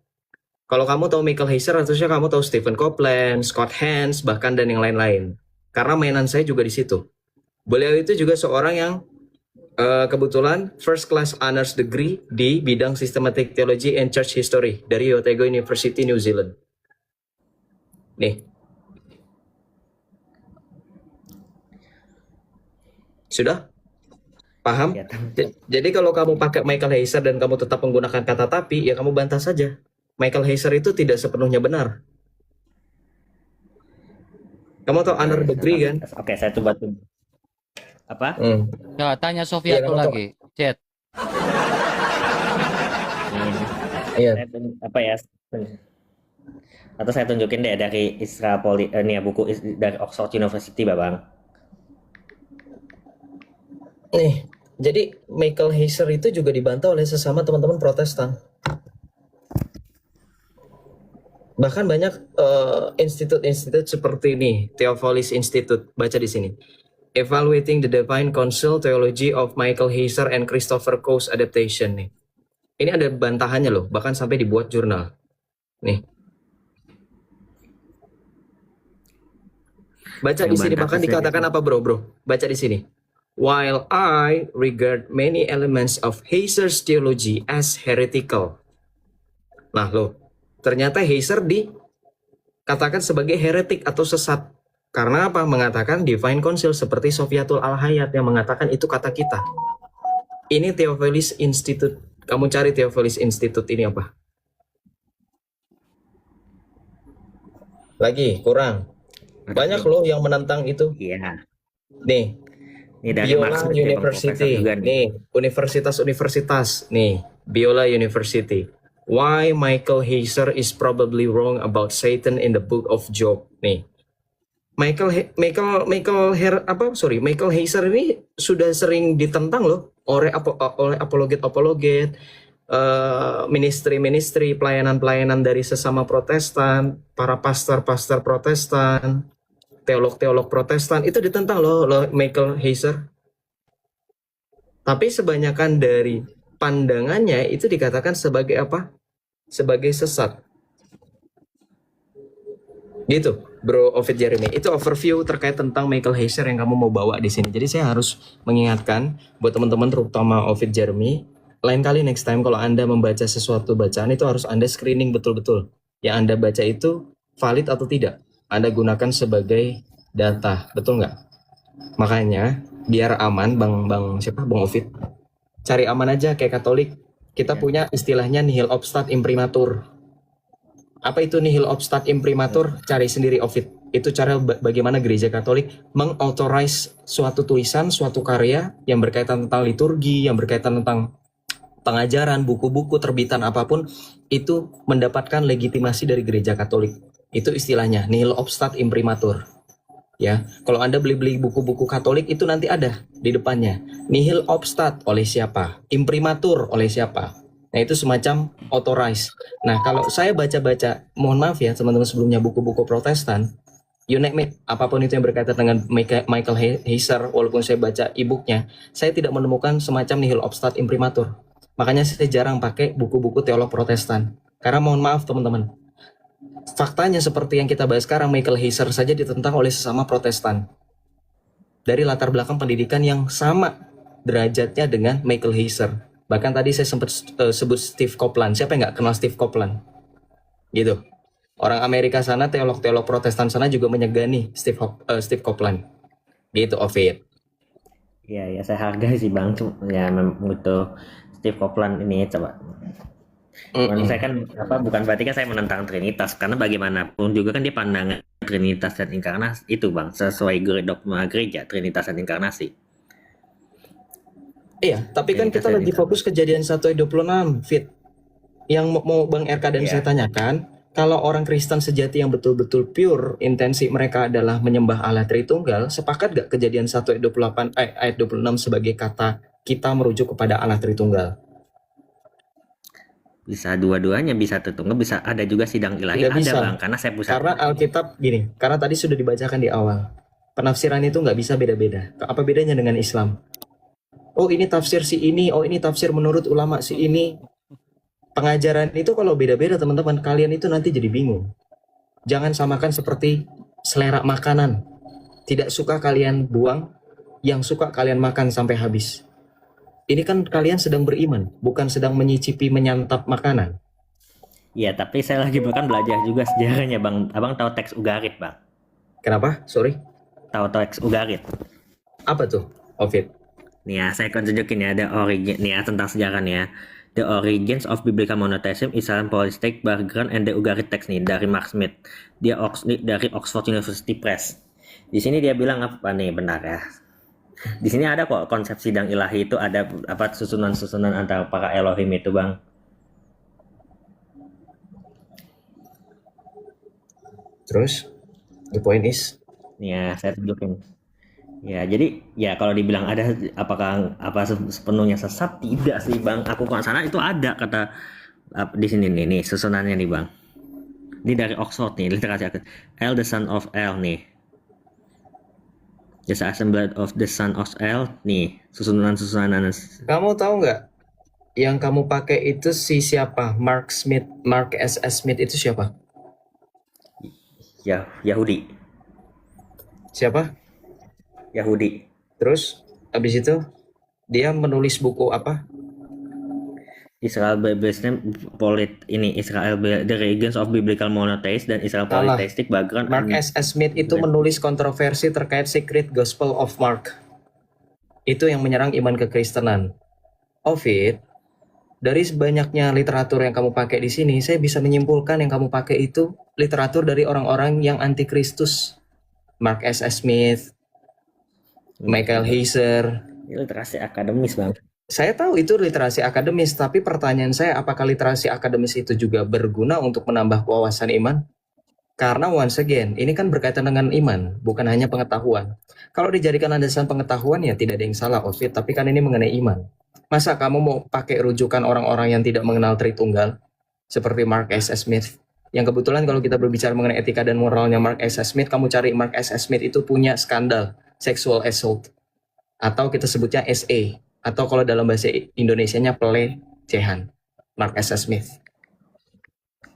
Kalau kamu tahu Michael Heiser, harusnya kamu tahu Stephen Copeland, Scott Hahn, bahkan dan yang lain-lain. Karena mainan saya juga di situ. Beliau itu juga seorang yang kebetulan first class honors degree di bidang systematic theology and church history dari Otago University, New Zealand. Nih. Sudah? Paham? Jadi kalau kamu pakai Michael Heiser dan kamu tetap menggunakan kata tapi, ya kamu bantah saja. Michael Heiser itu tidak sepenuhnya benar. Kamu tahu honor degree kan? Oke, saya coba tunggu. Apa? Ya, tanya Sofiatul lagi, chat. Iya. Apa ya? Atau saya tunjukin deh dari ini ya, buku dari Oxford University, Bang. Nih, jadi Michael Heiser itu juga dibantah oleh sesama teman-teman Protestan. Bahkan banyak institut-institut seperti ini, Theophilus Institute, baca di sini. Evaluating the Divine Council Theology of Michael Heiser and Christopher Coe's Adaptation nih. Ini ada bantahannya loh, bahkan sampai dibuat jurnal. Nih. Baca di sini bahkan dikatakan apa bro? Baca di sini. While I regard many elements of Heiser's theology as heretical. Nah loh, ternyata Heiser dikatakan sebagai heretik atau sesat. Karena apa? Mengatakan Divine Council seperti Sofiatul Al-Hayat yang mengatakan itu kata kita. Ini Theophilus Institute. Kamu cari Theophilus Institute ini apa? Lagi kurang. Banyak loh yang menentang itu. Iya. Nih, Ini dari Mark Biola Smith ya, Bang, profesor University. juga nih. Nih, universitas-universitas. Nih, Biola University. Why Michael Heiser is probably wrong about Satan in the book of Job. Nih. Michael Heiser ini sudah sering ditentang loh oleh apologet-apologet, ministry-ministry, pelayanan-pelayanan dari sesama Protestan, para pastor-pastor Protestan, teolog-teolog Protestan, itu ditentang loh Michael Heiser. Tapi sebanyakan dari pandangannya itu dikatakan sebagai apa? Sebagai sesat. Gitu, Bro Ovid Jeremy. Itu overview terkait tentang Michael Heiser yang kamu mau bawa di sini. Jadi saya harus mengingatkan buat teman-teman, terutama Ovid Jeremy, lain kali next time kalau Anda membaca sesuatu bacaan itu harus Anda screening betul-betul. Yang Anda baca itu valid atau tidak. Anda gunakan sebagai data, betul nggak? Makanya biar aman, Bang Ovid, cari aman aja kayak Katolik. Kita punya istilahnya nihil obstat imprimatur. Apa itu nihil obstat imprimatur? Cari sendiri, Ovid. Itu cara bagaimana gereja Katolik mengauthorize suatu tulisan, suatu karya yang berkaitan tentang liturgi, yang berkaitan tentang pengajaran, buku-buku, terbitan apapun, itu mendapatkan legitimasi dari gereja Katolik. Itu istilahnya nihil obstat imprimatur. Ya, kalau Anda beli buku-buku Katolik itu nanti ada di depannya. Nihil obstat oleh siapa? Imprimatur oleh siapa? Nah, itu semacam authorize. Nah, kalau saya baca-baca, mohon maaf ya teman-teman sebelumnya, buku-buku Protestan, you name it, apapun itu yang berkaitan dengan Michael Heiser, walaupun saya baca e-booknya, saya tidak menemukan semacam nihil obstat imprimatur. Makanya saya jarang pakai buku-buku teolog Protestan. Karena mohon maaf teman-teman, faktanya seperti yang kita bahas sekarang, Michael Heiser saja ditentang oleh sesama Protestan. Dari latar belakang pendidikan yang sama derajatnya dengan Michael Heiser. Bahkan tadi saya sempat sebut Steve Copeland. Siapa yang nggak kenal Steve Copeland? Gitu. Orang Amerika sana, teolog-teolog Protestan sana juga menyegani Steve Copeland. Gitu, Ovid. Iya, ya saya hargai sih Bang, ya untuk Steve Copeland ini coba. Saya kan bukan berarti kan saya menentang Trinitas, karena bagaimanapun juga kan dia pandangan Trinitas dan inkarnasi itu Bang, sesuai dogma gereja Trinitas dan inkarnasi. Iya, tapi kan kita lagi fokus kejadian 1 ayat 26, Fit. Yang mau Bang RK dan saya tanyakan, kalau orang Kristen sejati yang betul-betul pure, intensi mereka adalah menyembah Allah Tritunggal, sepakat gak kejadian 1 ayat 28 ayat 26 sebagai kata kita merujuk kepada Allah Tritunggal? Bisa dua-duanya, bisa Tritunggal, bisa ada juga sidang ilahi, Tidak ada bisa. Bang, karena saya pusat. Karena Alkitab gini, karena tadi sudah dibacakan di awal, penafsiran itu nggak bisa beda-beda. Apa bedanya dengan Islam? Oh ini tafsir si ini, oh ini tafsir menurut ulama si ini. Pengajaran itu kalau beda-beda teman-teman, kalian itu nanti jadi bingung. Jangan samakan seperti selera makanan. Tidak suka kalian buang, yang suka kalian makan sampai habis. Ini kan kalian sedang beriman, bukan sedang menyicipi menyantap makanan. Iya, tapi saya lagi bahkan belajar juga sejarahnya Bang. Abang tahu teks Ugarit Bang? Kenapa? Sorry? Tahu teks Ugarit? Apa tuh, Ovid? Nih ya, saya akan tunjukin ya, ada origin nih ya, tentang sejarah nih ya. The Origins of Biblical Monotheism, Israel Polytheistic Background and the Ugarit Text nih dari Mark Smith. Dia dari Oxford University Press. Di sini dia bilang apa nih, benar ya. Di sini ada kok konsep sidang ilahi itu, ada apa susunan-susunan antara para Elohim itu Bang. Terus, the point is? Ya, saya tunjukin. Ya, jadi ya kalau dibilang ada apakah sepenuhnya sesat, tidak sih Bang. Aku ke sana itu ada kata di sini nih susunannya nih Bang. Ini dari Oxford nih, literasi El the son of El nih. The assembly of the son of El nih, susunan. Kamu tahu nggak yang kamu pakai itu si siapa? Mark S.S. Smith itu siapa? Ya, Yahudi. Siapa? Yahudi. Terus habis itu dia menulis buku apa? Israel The Origins of Biblical Monotheism dan Israel Polytheistic Background. Mark S.S. Smith itu menulis kontroversi terkait Secret Gospel of Mark. Itu yang menyerang iman kekristenan. Ovid, Dari sebanyaknya literatur yang kamu pakai di sini, saya bisa menyimpulkan yang kamu pakai itu literatur dari orang-orang yang anti Kristus. Mark S.S. Smith, Michael Heiser. Literasi akademis, Bang. Saya tahu itu literasi akademis, tapi pertanyaan saya, apakah literasi akademis itu juga berguna untuk menambah wawasan iman? Karena once again, ini kan berkaitan dengan iman, bukan hanya pengetahuan. Kalau dijadikan landasan pengetahuan ya tidak ada yang salah, Ovid, tapi kan ini mengenai iman. Masa kamu mau pakai rujukan orang-orang yang tidak mengenal Tritunggal, seperti Mark S.S. Smith, yang kebetulan kalau kita berbicara mengenai etika dan moralnya Mark S.S. Smith, kamu cari Mark S.S. Smith itu punya skandal sexual assault, atau kita sebutnya SA, atau kalau dalam bahasa Indonesianya pelecehan. Mark S.S. Smith.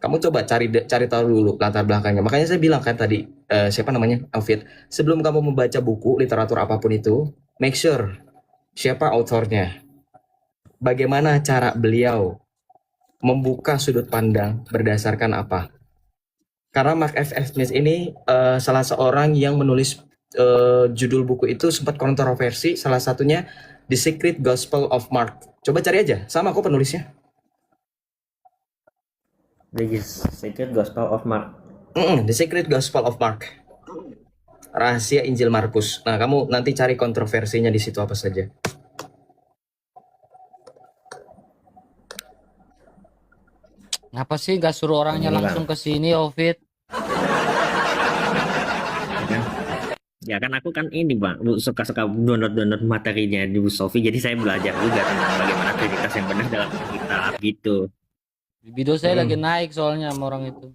Kamu coba cari tahu dulu latar belakangnya. Makanya saya bilang kan tadi, siapa namanya, Alfit, sebelum kamu membaca buku literatur apapun itu, make sure siapa authornya, bagaimana cara beliau membuka sudut pandang berdasarkan apa. Karena Mark F.F. Smith ini salah seorang yang menulis judul buku itu sempat kontroversi, salah satunya The Secret Gospel of Mark. Coba cari aja, sama kok penulisnya. The Secret Gospel of Mark. The Secret Gospel of Mark. Rahasia Injil Markus. Nah, kamu nanti cari kontroversinya di situ apa saja. Ngapa sih nggak suruh orangnya Ini, langsung ke sini, Ovid? Ya kan aku kan ini, Bang, suka-suka download materinya di Bu Sofi, jadi saya belajar juga tentang bagaimana trinitas yang benar dalam kitab gitu. Video saya lagi naik soalnya sama orang itu.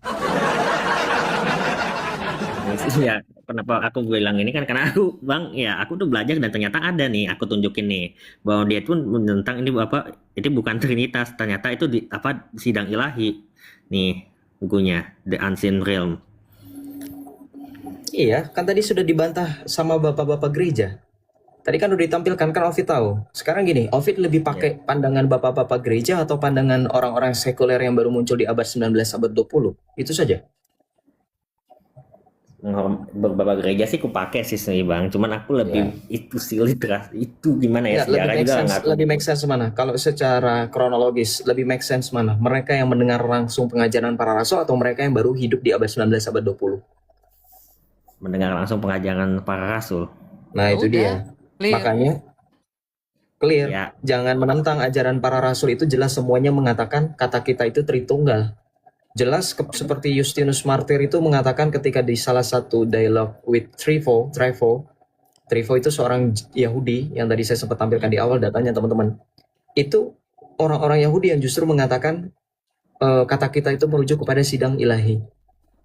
Ya, kenapa aku bilang ini kan karena aku, Bang, ya aku tuh belajar dan ternyata ada nih, aku tunjukin nih bahwa dia pun tentang ini apa, itu bukan trinitas, ternyata itu di apa, sidang ilahi. Nih bukunya The Unseen Realm. Iya, kan tadi sudah dibantah sama bapak-bapak gereja. Tadi kan udah ditampilkan, kan Ovid tahu. Sekarang gini, Ovid lebih pakai pandangan bapak-bapak gereja atau pandangan orang-orang sekuler yang baru muncul di abad 19, abad 20? Itu saja. Beberapa gereja sih aku pakai sih sebenarnya, Bang, cuman aku lebih itu sih literasi itu gimana ya, sejarah juga nggak. Lebih make sense mana? Kalau secara kronologis, lebih make sense mana? Mereka yang mendengar langsung pengajaran para rasul atau mereka yang baru hidup di abad 19, abad 20? Mendengar langsung pengajaran para rasul. Nah, itu dia. Clear. Makanya clear. Ya. Jangan menentang ajaran para rasul, itu jelas semuanya mengatakan kata kita itu Tritunggal. Jelas seperti Justinus Martyr itu mengatakan ketika di salah satu dialog with Trypho itu seorang Yahudi yang tadi saya sempat tampilkan di awal datanya teman-teman. Itu orang-orang Yahudi yang justru mengatakan kata kita itu merujuk kepada sidang ilahi.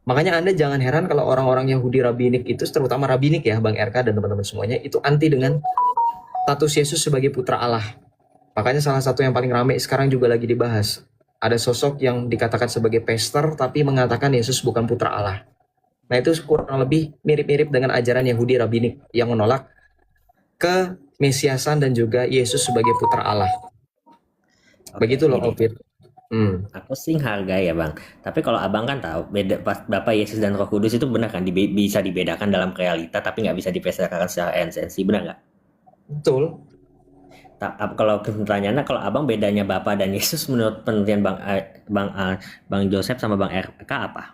Makanya Anda jangan heran kalau orang-orang Yahudi rabbinik itu, terutama rabbinik ya, Bang RK dan teman-teman semuanya, itu anti dengan status Yesus sebagai putra Allah. Makanya salah satu yang paling ramai sekarang juga lagi dibahas. Ada sosok yang dikatakan sebagai pastor, tapi mengatakan Yesus bukan putra Allah. Nah, itu kurang lebih mirip-mirip dengan ajaran Yahudi rabbinik yang menolak kemesiasan dan juga Yesus sebagai putra Allah. Begitu loh, Ovid. Aku sih hargai ya, Bang. Tapi kalau Abang kan tahu beda pas Bapa Yesus dan Roh Kudus itu benar kan bisa dibedakan dalam realita tapi nggak bisa dipersepsikan secara esensi, benar nggak? Betul. Kalau pertanyaannya, kalau Abang bedanya Bapa dan Yesus menurut penelitian Bang Joseph sama Bang RK apa?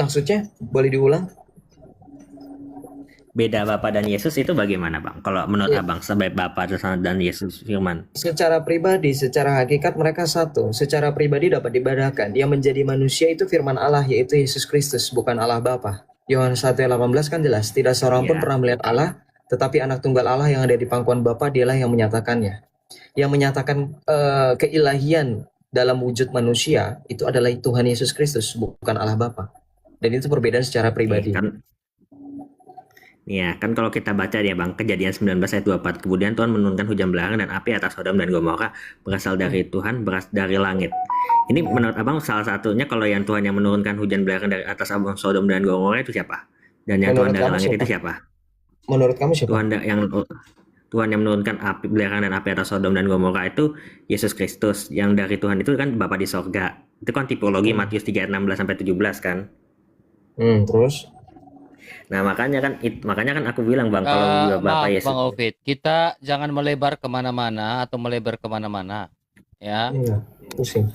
Maksudnya boleh diulang? Beda Bapa dan Yesus itu bagaimana, Bang? Kalau menurut Abang sebagai Bapa dan Yesus firman. Secara pribadi, secara hakikat mereka satu. Secara pribadi dapat dibedakan. Yang menjadi manusia itu firman Allah, yaitu Yesus Kristus, bukan Allah Bapa. Yohanes 1:18 kan jelas, tidak seorang pun pernah melihat Allah, tetapi anak tunggal Allah yang ada di pangkuan Bapa, dialah yang menyatakannya. Yang menyatakan keilahian dalam wujud manusia itu adalah Tuhan Yesus Kristus, bukan Allah Bapa. Dan itu perbedaan secara pribadi. Ya, kan kalau kita baca ya, Bang, Kejadian 19 ayat 24, kemudian Tuhan menurunkan hujan belalang dan api atas Sodom dan Gomora, berasal dari Tuhan, berasal dari langit. Ini menurut Abang salah satunya, kalau yang Tuhan yang menurunkan hujan belalang dari atas Sodom dan Gomora itu siapa? Dan yang Tuhan dari langit itu siapa? Menurut kamu siapa? Tuhan yang menurunkan api belalang dan api atas Sodom dan Gomora itu Yesus Kristus. Yang dari Tuhan itu kan Bapa di sorga. Itu kan tipologi Matius 3:16-17 kan. Terus? Nah, makanya kan aku bilang, Bang, kalau Bapak Yesus. Bang Ovid, kita jangan melebar kemana-mana atau melebar kemana-mana. Ya. Iya, pusing.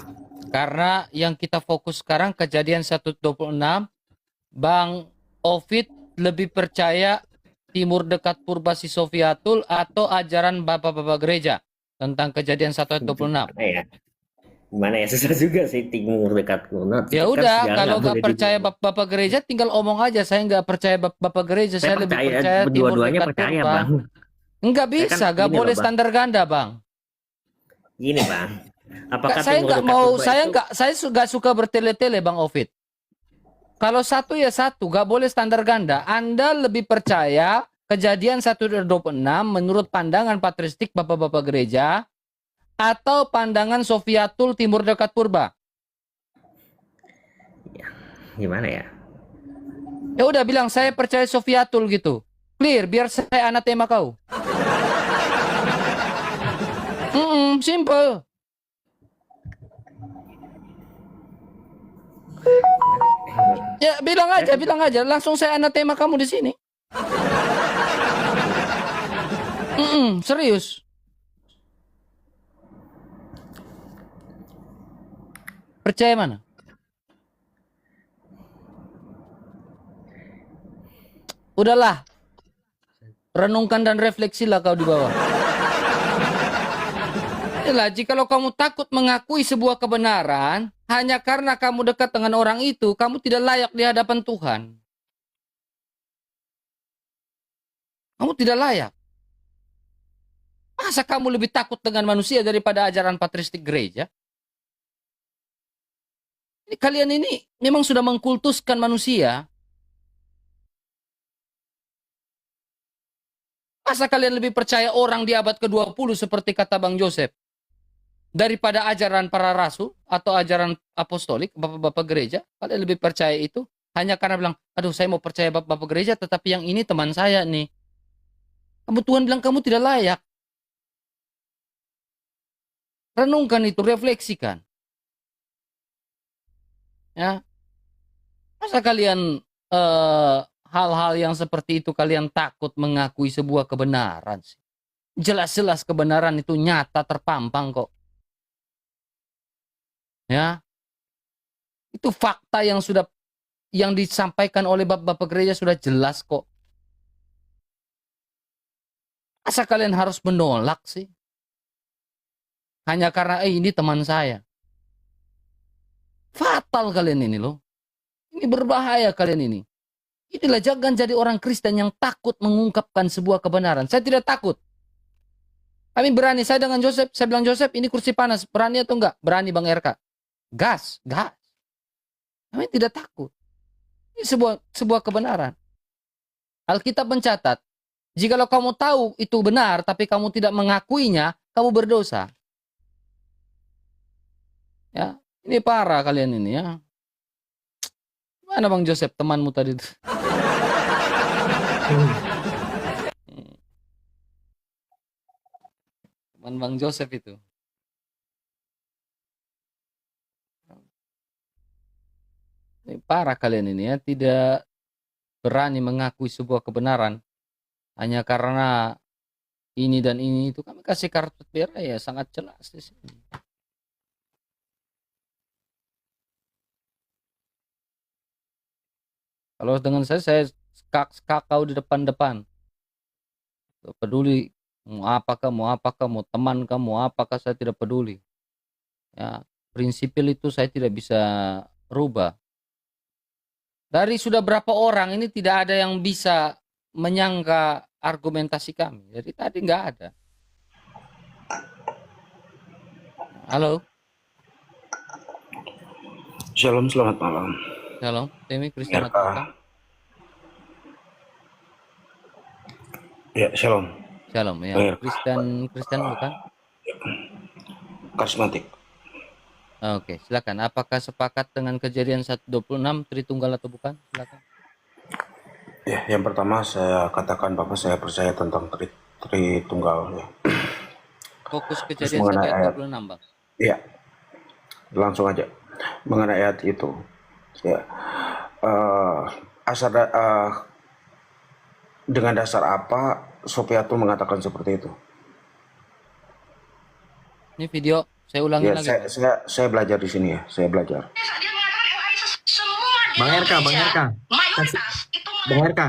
Karena yang kita fokus sekarang Kejadian 1:26, Bang Ovid lebih percaya Timur Dekat Purba si Sofiatul atau ajaran bapak-bapak gereja tentang Kejadian 1:26. Gimana ya, susah juga sih Timur Dekat kuno. Ya Kan udah, sejarah kalau nggak nggak boleh percaya dibuang. bapak gereja tinggal omong aja. Saya nggak percaya bapak gereja. Saya Saya lebih percaya, percaya Timur dua-duanya Dekat percaya, Purba. Bang. Nggak Saya kan bisa, nggak gini loh, boleh Bang. standar ganda, Bang. Gini, Bang. Apakah Saya Timur nggak Dekat mau, Purba saya itu nggak suka bertele-tele, Bang Ovid. Kalau satu ya satu, nggak boleh standar ganda. Anda lebih percaya Kejadian 1:26 menurut pandangan patristik bapak-bapak gereja atau pandangan Sofiatul Timur Dekat Purba? gimana ya? Ya udah bilang saya percaya Sofiatul gitu. Clear, biar saya anatema kau. Simple. Ya bilang aja, langsung saya anatema kamu di sini. Serius. Percaya mana? Udahlah. Renungkan dan refleksilah kau di bawah. Itulah, jikalau kamu takut mengakui sebuah kebenaran, hanya karena kamu dekat dengan orang itu, kamu tidak layak di hadapan Tuhan. Kamu tidak layak. Masa kamu lebih takut dengan manusia daripada ajaran patristik gereja? Kalian ini memang sudah mengkultuskan manusia. Masa kalian lebih percaya orang di abad ke-20 seperti kata Bang Joseph daripada ajaran para rasul atau ajaran apostolik, bapak-bapak gereja? Kalian lebih percaya itu hanya karena bilang, aduh saya mau percaya bapak-bapak gereja, tetapi yang ini teman saya nih. Tuhan bilang kamu tidak layak. Renungkan itu, refleksikan. Ya, masa kalian hal-hal yang seperti itu kalian takut mengakui sebuah kebenaran sih? Jelas-jelas kebenaran itu nyata terpampang kok. Ya, itu fakta yang disampaikan oleh bapak-bapak gereja sudah jelas kok. Masa kalian harus menolak sih? Hanya karena ini teman saya. Fatal kalian ini loh. Ini berbahaya kalian ini. Inilah jangan jadi orang Kristen yang takut mengungkapkan sebuah kebenaran. Saya tidak takut. Kami berani. Saya dengan Joseph, saya bilang Joseph ini kursi panas. Berani atau enggak? Berani Bang RK. Gas. Kami tidak takut. Ini sebuah kebenaran. Alkitab mencatat, jikalau kamu tahu itu benar, tapi kamu tidak mengakuinya, kamu berdosa. Ya, ini parah kalian ini ya. Mana Bang Joseph temanmu tadi? Teman Bang Joseph itu. Ini parah kalian ini ya, tidak berani mengakui sebuah kebenaran hanya karena ini dan ini itu. Kami kasih kartu merah ya sangat jelas di sini. Kalau dengan saya kakau di depan-depan. Peduli mau apakah, mau teman kamu, apakah saya tidak peduli. Ya, prinsipil itu saya tidak bisa rubah. Dari sudah berapa orang ini tidak ada yang bisa menyangka argumentasi kami. Jadi tadi nggak ada. Halo. Shalom, selamat malam. Shalom, Temi Kristen Ya, atau ya, shalom. Shalom ya. Ya. Kristen bukan? Karismatik. Oke, silakan. Apakah sepakat dengan Kejadian 1:26 Tritunggal atau bukan? Silakan. Ya, yang pertama saya katakan Bapak saya percaya tentang Tritunggal ya. Fokus Terus Kejadian mengenai ayat, 1:26, Bang. ya, langsung aja mengenai ayat itu. Ya, dengan dasar apa Sofiatul mengatakan seperti itu? Ini Saya ulangi Ya, lagi. saya belajar di sini ya, saya belajar. Dia mengatakan LAI sesat. Semua di Bang dalam RK, Bang gereja, RK. mayoritas itu Bang RK,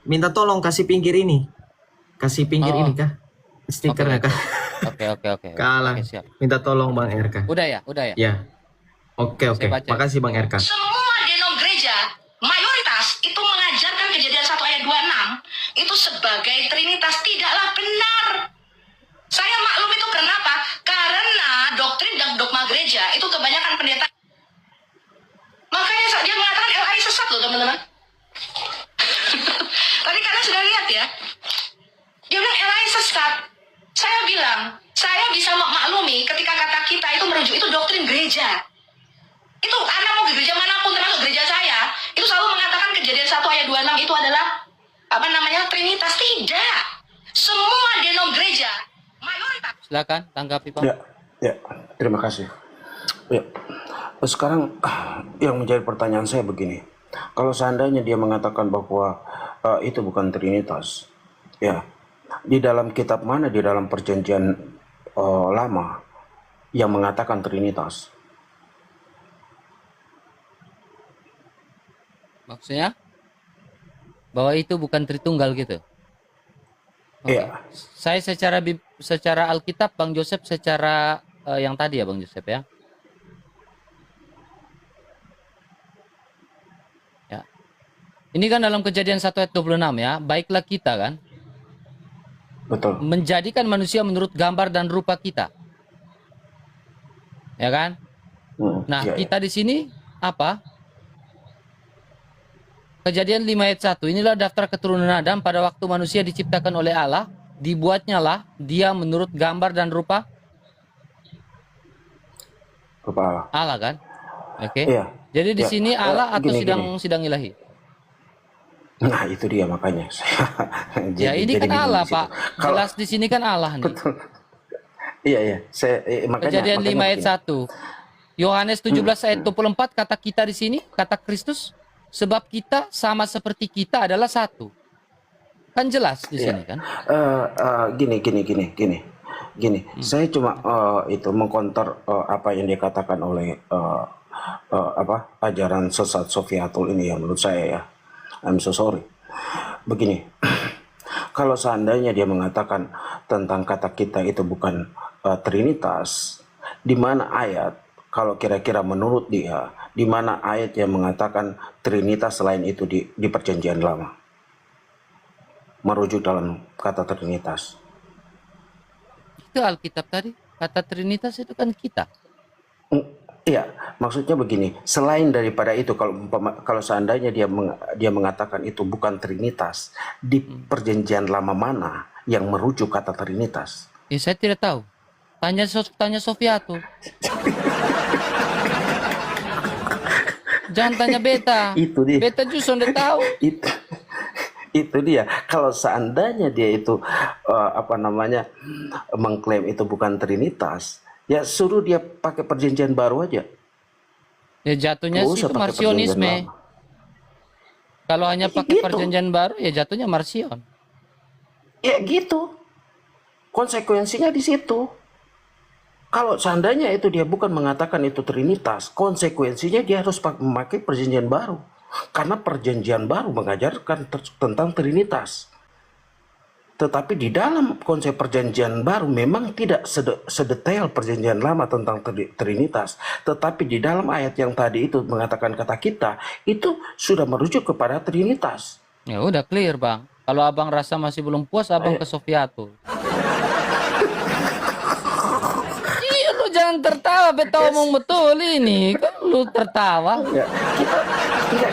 minta tolong kasih pinggir ini. Kasih pinggir Oh. ini kah? Stikernya kah? Oke. Kalah. Oke, siap. Minta tolong Bang RK. Udah ya? Ya. Oke. Saya baca. Makasih Bang RK. semua denom gereja mayoritas itu mengajarkan Kejadian 1 ayat 26 itu sebagai trinitas. Tidaklah benar. Saya maklum itu kenapa? Karena doktrin dan dogma gereja itu kebanyakan pendeta. Makanya saat dia mengatakan LAI sesat loh teman-teman. Tadi kalian sudah lihat ya. Dia bilang LAI sesat. Saya bilang, saya bisa memaklumi ketika kata kita itu merujuk itu doktrin gereja. Itu Anda mau ke gereja manapun termasuk gereja saya, itu selalu mengatakan Kejadian 1 ayat 26 itu adalah trinitas. Tidak. Semua denom gereja mayoritas. Silakan tanggapi Pak. Ya, terima kasih. Ya, sekarang yang menjadi pertanyaan saya begini, kalau seandainya dia mengatakan bahwa itu bukan trinitas, ya, di dalam kitab mana di dalam perjanjian lama yang mengatakan trinitas? Maksudnya bahwa itu bukan Tritunggal gitu. Iya. Saya secara Alkitab Bang Joseph, secara yang tadi ya Bang Joseph ya. Ya. Ini kan dalam Kejadian 1 ayat 26 ya. Baiklah kita kan. Betul. Menjadikan manusia menurut gambar dan rupa kita. Ya kan? Nah, iya, kita di sini apa? Kejadian 5 ayat 1. Inilah daftar keturunan Adam pada waktu manusia diciptakan oleh Allah. Dibuatnya lah dia menurut gambar dan rupa Allah. Allah kan? Oke. Iya. Jadi di Ya, sini Allah atau gini. sidang ilahi? Nah, itu dia makanya. Ya ini kan bingung Allah di situ. Pak. Jelas di sini kan Allah nih. Iya. Makanya, Kejadian 5 ayat begini. 1. Yohanes 17 ayat 24 kata kita di sini, kata Kristus, sebab kita sama seperti kita adalah satu. Kan jelas di sini kan? Gini. Saya cuma itu mengkonter apa yang dikatakan oleh ajaran sesat Sofiatul ini ya, menurut saya ya. I'm so sorry. Begini, kalau seandainya dia mengatakan tentang kata kita itu bukan trinitas, di mana ayat, kalau kira-kira menurut dia, di mana ayat yang mengatakan trinitas selain itu di perjanjian lama? Merujuk dalam kata trinitas. Itu Alkitab tadi. Kata Trinitas itu kan kita. Iya, maksudnya begini, selain daripada itu, kalau seandainya dia mengatakan itu bukan trinitas, di perjanjian lama mana yang merujuk kata trinitas? Ya saya tidak tahu. Tanya Sofiatul. Jangan tanya Beta. Itu dia. Beta justru udah tahu. Itu dia. Kalau seandainya dia itu mengklaim itu bukan trinitas, ya suruh dia pakai perjanjian baru aja. Ya jatuhnya Nggak sih usah itu pakai marsionisme. perjanjian lama. Kalau hanya pakai Gitu. perjanjian baru ya jatuhnya marsion. Ya gitu. Konsekuensinya di situ. Kalau seandainya itu dia bukan mengatakan itu trinitas, konsekuensinya dia harus memakai perjanjian baru. Karena perjanjian baru mengajarkan tentang trinitas. Tetapi di dalam konsep perjanjian baru memang tidak sedetail perjanjian lama tentang trinitas. Tetapi di dalam ayat yang tadi itu mengatakan kata kita, itu sudah merujuk kepada trinitas. Ya udah clear Bang. Kalau Abang rasa masih belum puas, Abang ke Sofiatul. Iya lu jangan tertawa, Beta omong betul ini. Kan lu tertawa. Ya,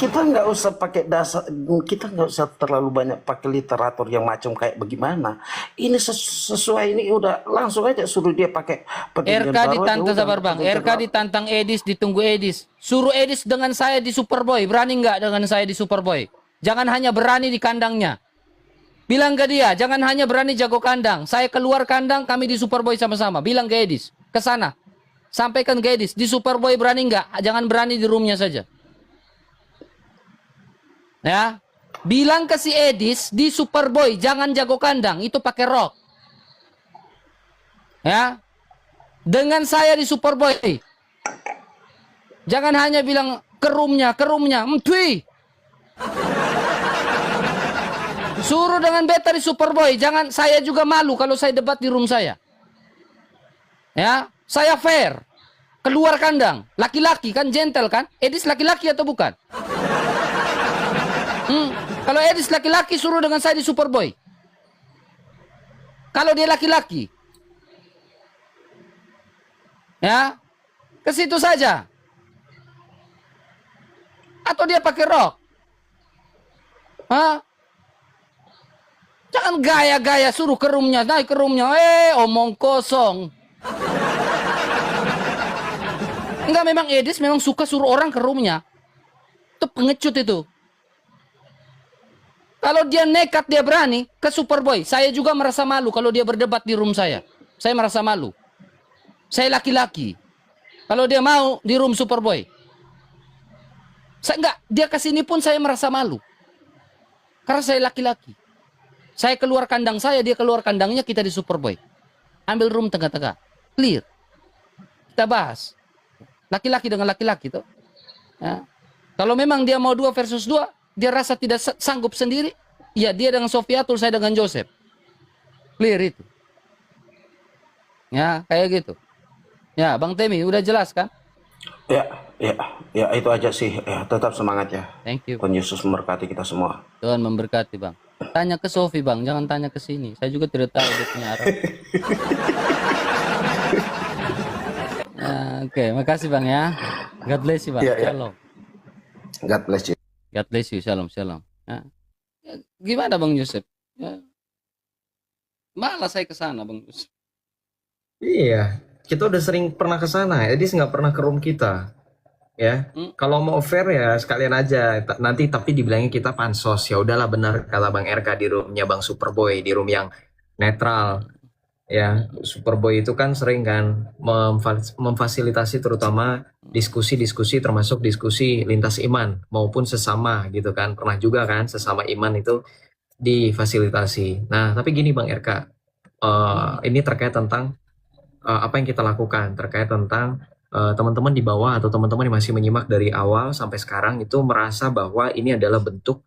kita nggak usah pakai dasar, kita nggak usah terlalu banyak pakai literatur yang macam kayak bagaimana. Ini sesuai, ini udah langsung aja suruh dia pakai perjanjian RK baru ditantang aja, sabar udah, Bang. perjanjian RK baru. ditantang Edis, ditunggu Edis. Suruh Edis dengan saya di Superboy. Berani nggak dengan saya di Superboy? Jangan hanya berani di kandangnya. Bilang ke dia, jangan hanya berani jago kandang. Saya keluar kandang, kami di Superboy sama-sama. Bilang ke Edis, ke sana. Sampaikan ke Edis, di Superboy berani nggak? Jangan berani di roomnya saja. Ya, bilang ke si Edis di Superboy jangan jago kandang, itu pakai rok. Ya, dengan saya di Superboy. Jangan hanya bilang kerumnya. Mtui. Suruh dengan beta di Superboy. Jangan saya juga malu kalau saya debat di room saya. Ya, saya fair. Keluar kandang. Laki-laki kan, gentle kan? Edis laki-laki atau bukan? Kalau Edis laki-laki suruh dengan saya di Superboy. Kalau dia laki-laki. Ya, ke situ saja. Atau dia pakai rok. Hah? Jangan gaya-gaya suruh ke roomnya, naik ke roomnya. Omong kosong. Enggak, memang Edis memang suka suruh orang ke roomnya. Itu pengecut itu. Kalau dia nekat, dia berani ke Superboy. Saya juga merasa malu kalau dia berdebat di room saya. Saya merasa malu. Saya laki-laki. Kalau dia mau di room Superboy. Saya enggak, dia kesini pun saya merasa malu. Karena saya laki-laki. Saya keluar kandang saya, dia keluar kandangnya, kita di Superboy. Ambil room tengah-tengah. Clear. Kita bahas. Laki-laki dengan laki-laki tuh. Ya. Kalau memang dia mau 2 versus 2, dia rasa tidak sanggup sendiri, ya dia dengan Sofiatul, saya dengan Joseph. Clear itu. Ya, kayak gitu. Ya, Bang Temi, udah jelas kan? Ya, itu aja sih. Ya, tetap semangat ya. Thank you. Tuhan Yesus memberkati kita semua. Tuhan memberkati, Bang. Tanya ke Sofi, Bang, jangan tanya ke sini. Saya juga tidak tahu dia punya arah. Oke, makasih Bang ya. God bless you, Bang. Shalom. God bless you. God bless you. Shalom. Ya, gimana Bang Yusuf? Ya. Malah saya ke sana, Bang Yusuf. Iya, kita udah sering pernah ke sana. Edis nggak pernah ke room kita. Ya, kalau mau fair ya sekalian aja. Nanti tapi dibilangnya kita pansos. Ya udahlah, benar kata Bang RK di roomnya Bang Superboy, di room yang netral. Ya, Superboy itu kan sering kan memfasilitasi terutama diskusi-diskusi, termasuk diskusi lintas iman maupun sesama gitu kan. Pernah juga kan sesama iman itu difasilitasi. Nah, tapi gini Bang RK, ini terkait tentang apa yang kita lakukan, terkait tentang teman-teman di bawah atau teman-teman yang masih menyimak dari awal sampai sekarang itu merasa bahwa ini adalah bentuk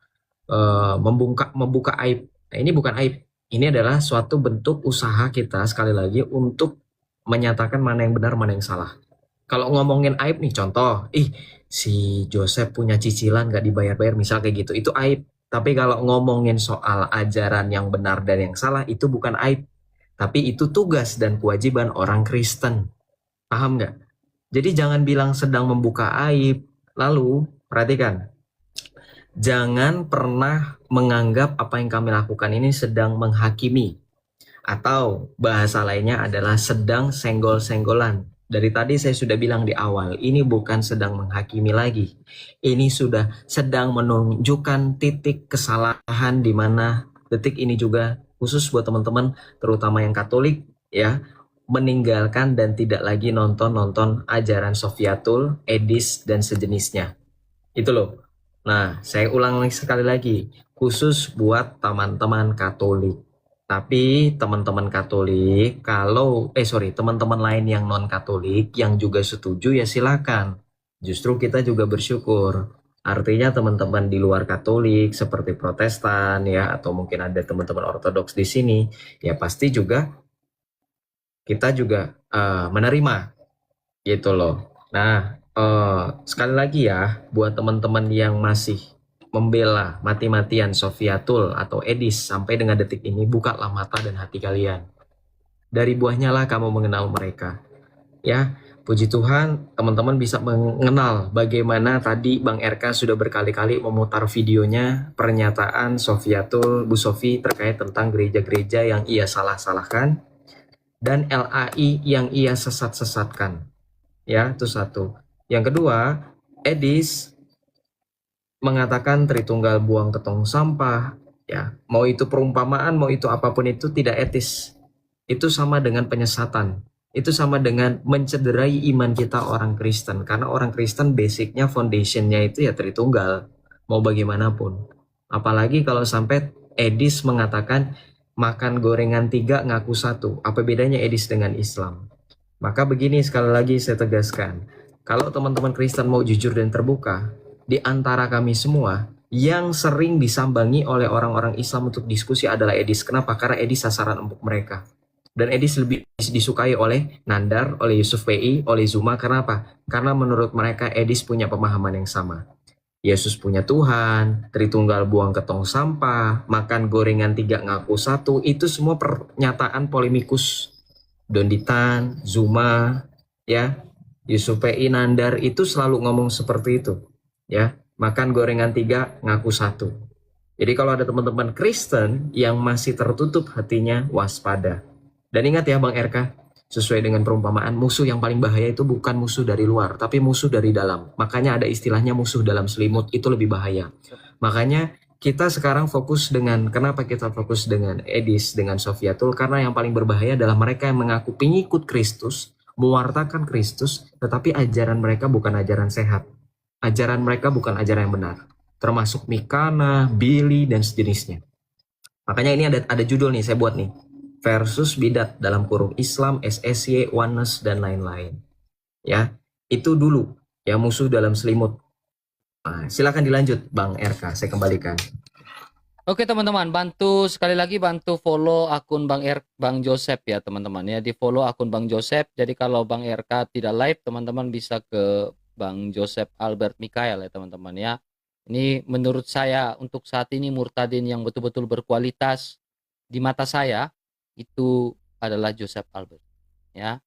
membuka aib. Nah, ini bukan aib. Ini adalah suatu bentuk usaha kita sekali lagi untuk menyatakan mana yang benar, mana yang salah. Kalau ngomongin aib nih, contoh, si Joseph punya cicilan nggak dibayar-bayar, misal kayak gitu, itu aib. Tapi kalau ngomongin soal ajaran yang benar dan yang salah, itu bukan aib. Tapi itu tugas dan kewajiban orang Kristen. Paham nggak? Jadi jangan bilang sedang membuka aib. Lalu, perhatikan. Jangan pernah menganggap apa yang kami lakukan ini sedang menghakimi. Atau bahasa lainnya adalah sedang senggol-senggolan. Dari tadi saya sudah bilang di awal, ini bukan sedang menghakimi lagi. Ini sudah sedang menunjukkan titik kesalahan di mana detik ini juga khusus buat teman-teman terutama yang Katolik ya, meninggalkan dan tidak lagi nonton ajaran Sofiatul, Edis dan sejenisnya. Itu loh. Nah, saya ulang sekali lagi, khusus buat teman-teman Katolik. Tapi teman-teman Katolik, teman-teman lain yang non-Katolik yang juga setuju ya silakan. Justru kita juga bersyukur. Artinya teman-teman di luar Katolik seperti Protestan ya, atau mungkin ada teman-teman Ortodoks di sini, ya pasti juga kita juga menerima gitu loh. Nah, sekali lagi ya, buat teman-teman yang masih membela mati-matian Sofiatul atau Edis sampai dengan detik ini, bukalah mata dan hati kalian. Dari buahnya lah kamu mengenal mereka. Ya, puji Tuhan teman-teman bisa mengenal bagaimana tadi Bang RK sudah berkali-kali memutar videonya pernyataan Sofiatul, Bu Sofi terkait tentang gereja-gereja yang ia salah-salahkan dan LAI yang ia sesat-sesatkan. Ya, itu satu. Yang kedua, Edis mengatakan Tritunggal buang ke tong sampah, ya, mau itu perumpamaan, mau itu apapun itu tidak etis. Itu sama dengan penyesatan. Itu sama dengan mencederai iman kita orang Kristen. Karena orang Kristen basicnya, foundationnya itu ya Tritunggal, mau bagaimanapun. Apalagi kalau sampai Edis mengatakan makan gorengan 3 ngaku 1. Apa bedanya Edis dengan Islam? Maka begini, sekali lagi saya tegaskan, kalau teman-teman Kristen mau jujur dan terbuka, di antara kami semua, yang sering disambangi oleh orang-orang Islam untuk diskusi adalah Edis. Kenapa? Karena Edis sasaran empuk mereka. Dan Edis lebih disukai oleh Nandar, oleh Yusuf PI, oleh Zuma. Kenapa? Karena menurut mereka Edis punya pemahaman yang sama. Yesus punya Tuhan, Tritunggal buang ke tong sampah, makan gorengan 3 ngaku 1, itu semua pernyataan polemikus. Donditan, Zuma, ya, Yusuf PI, Nandar itu selalu ngomong seperti itu, ya, makan gorengan 3 ngaku 1. Jadi kalau ada teman-teman Kristen yang masih tertutup hatinya, waspada. Dan ingat ya Bang RK, sesuai dengan perumpamaan, musuh yang paling bahaya itu bukan musuh dari luar, tapi musuh dari dalam. Makanya ada istilahnya musuh dalam selimut, itu lebih bahaya. Makanya kita sekarang fokus dengan, kenapa kita fokus dengan Edis, dengan Sofiatul, karena yang paling berbahaya adalah mereka yang mengaku pengikut Kristus, mewartakan Kristus, tetapi ajaran mereka bukan ajaran sehat. Ajaran mereka bukan ajaran yang benar. Termasuk Mikana, Billy, dan sejenisnya. Makanya ini ada judul nih, saya buat nih. Versus bidat dalam kurung Islam, SSY, Oneness, dan lain-lain. Ya, itu dulu. Ya, musuh dalam selimut. Nah, silakan dilanjut Bang RK, saya kembalikan. Oke teman-teman, sekali lagi bantu follow akun Bang Joseph ya teman-teman ya, di follow akun Bang Joseph. Jadi kalau Bang RK tidak live, teman-teman bisa ke Bang Joseph Albert Mikael ya teman-teman ya. Ini menurut saya untuk saat ini murtadin yang betul-betul berkualitas di mata saya itu adalah Joseph Albert ya.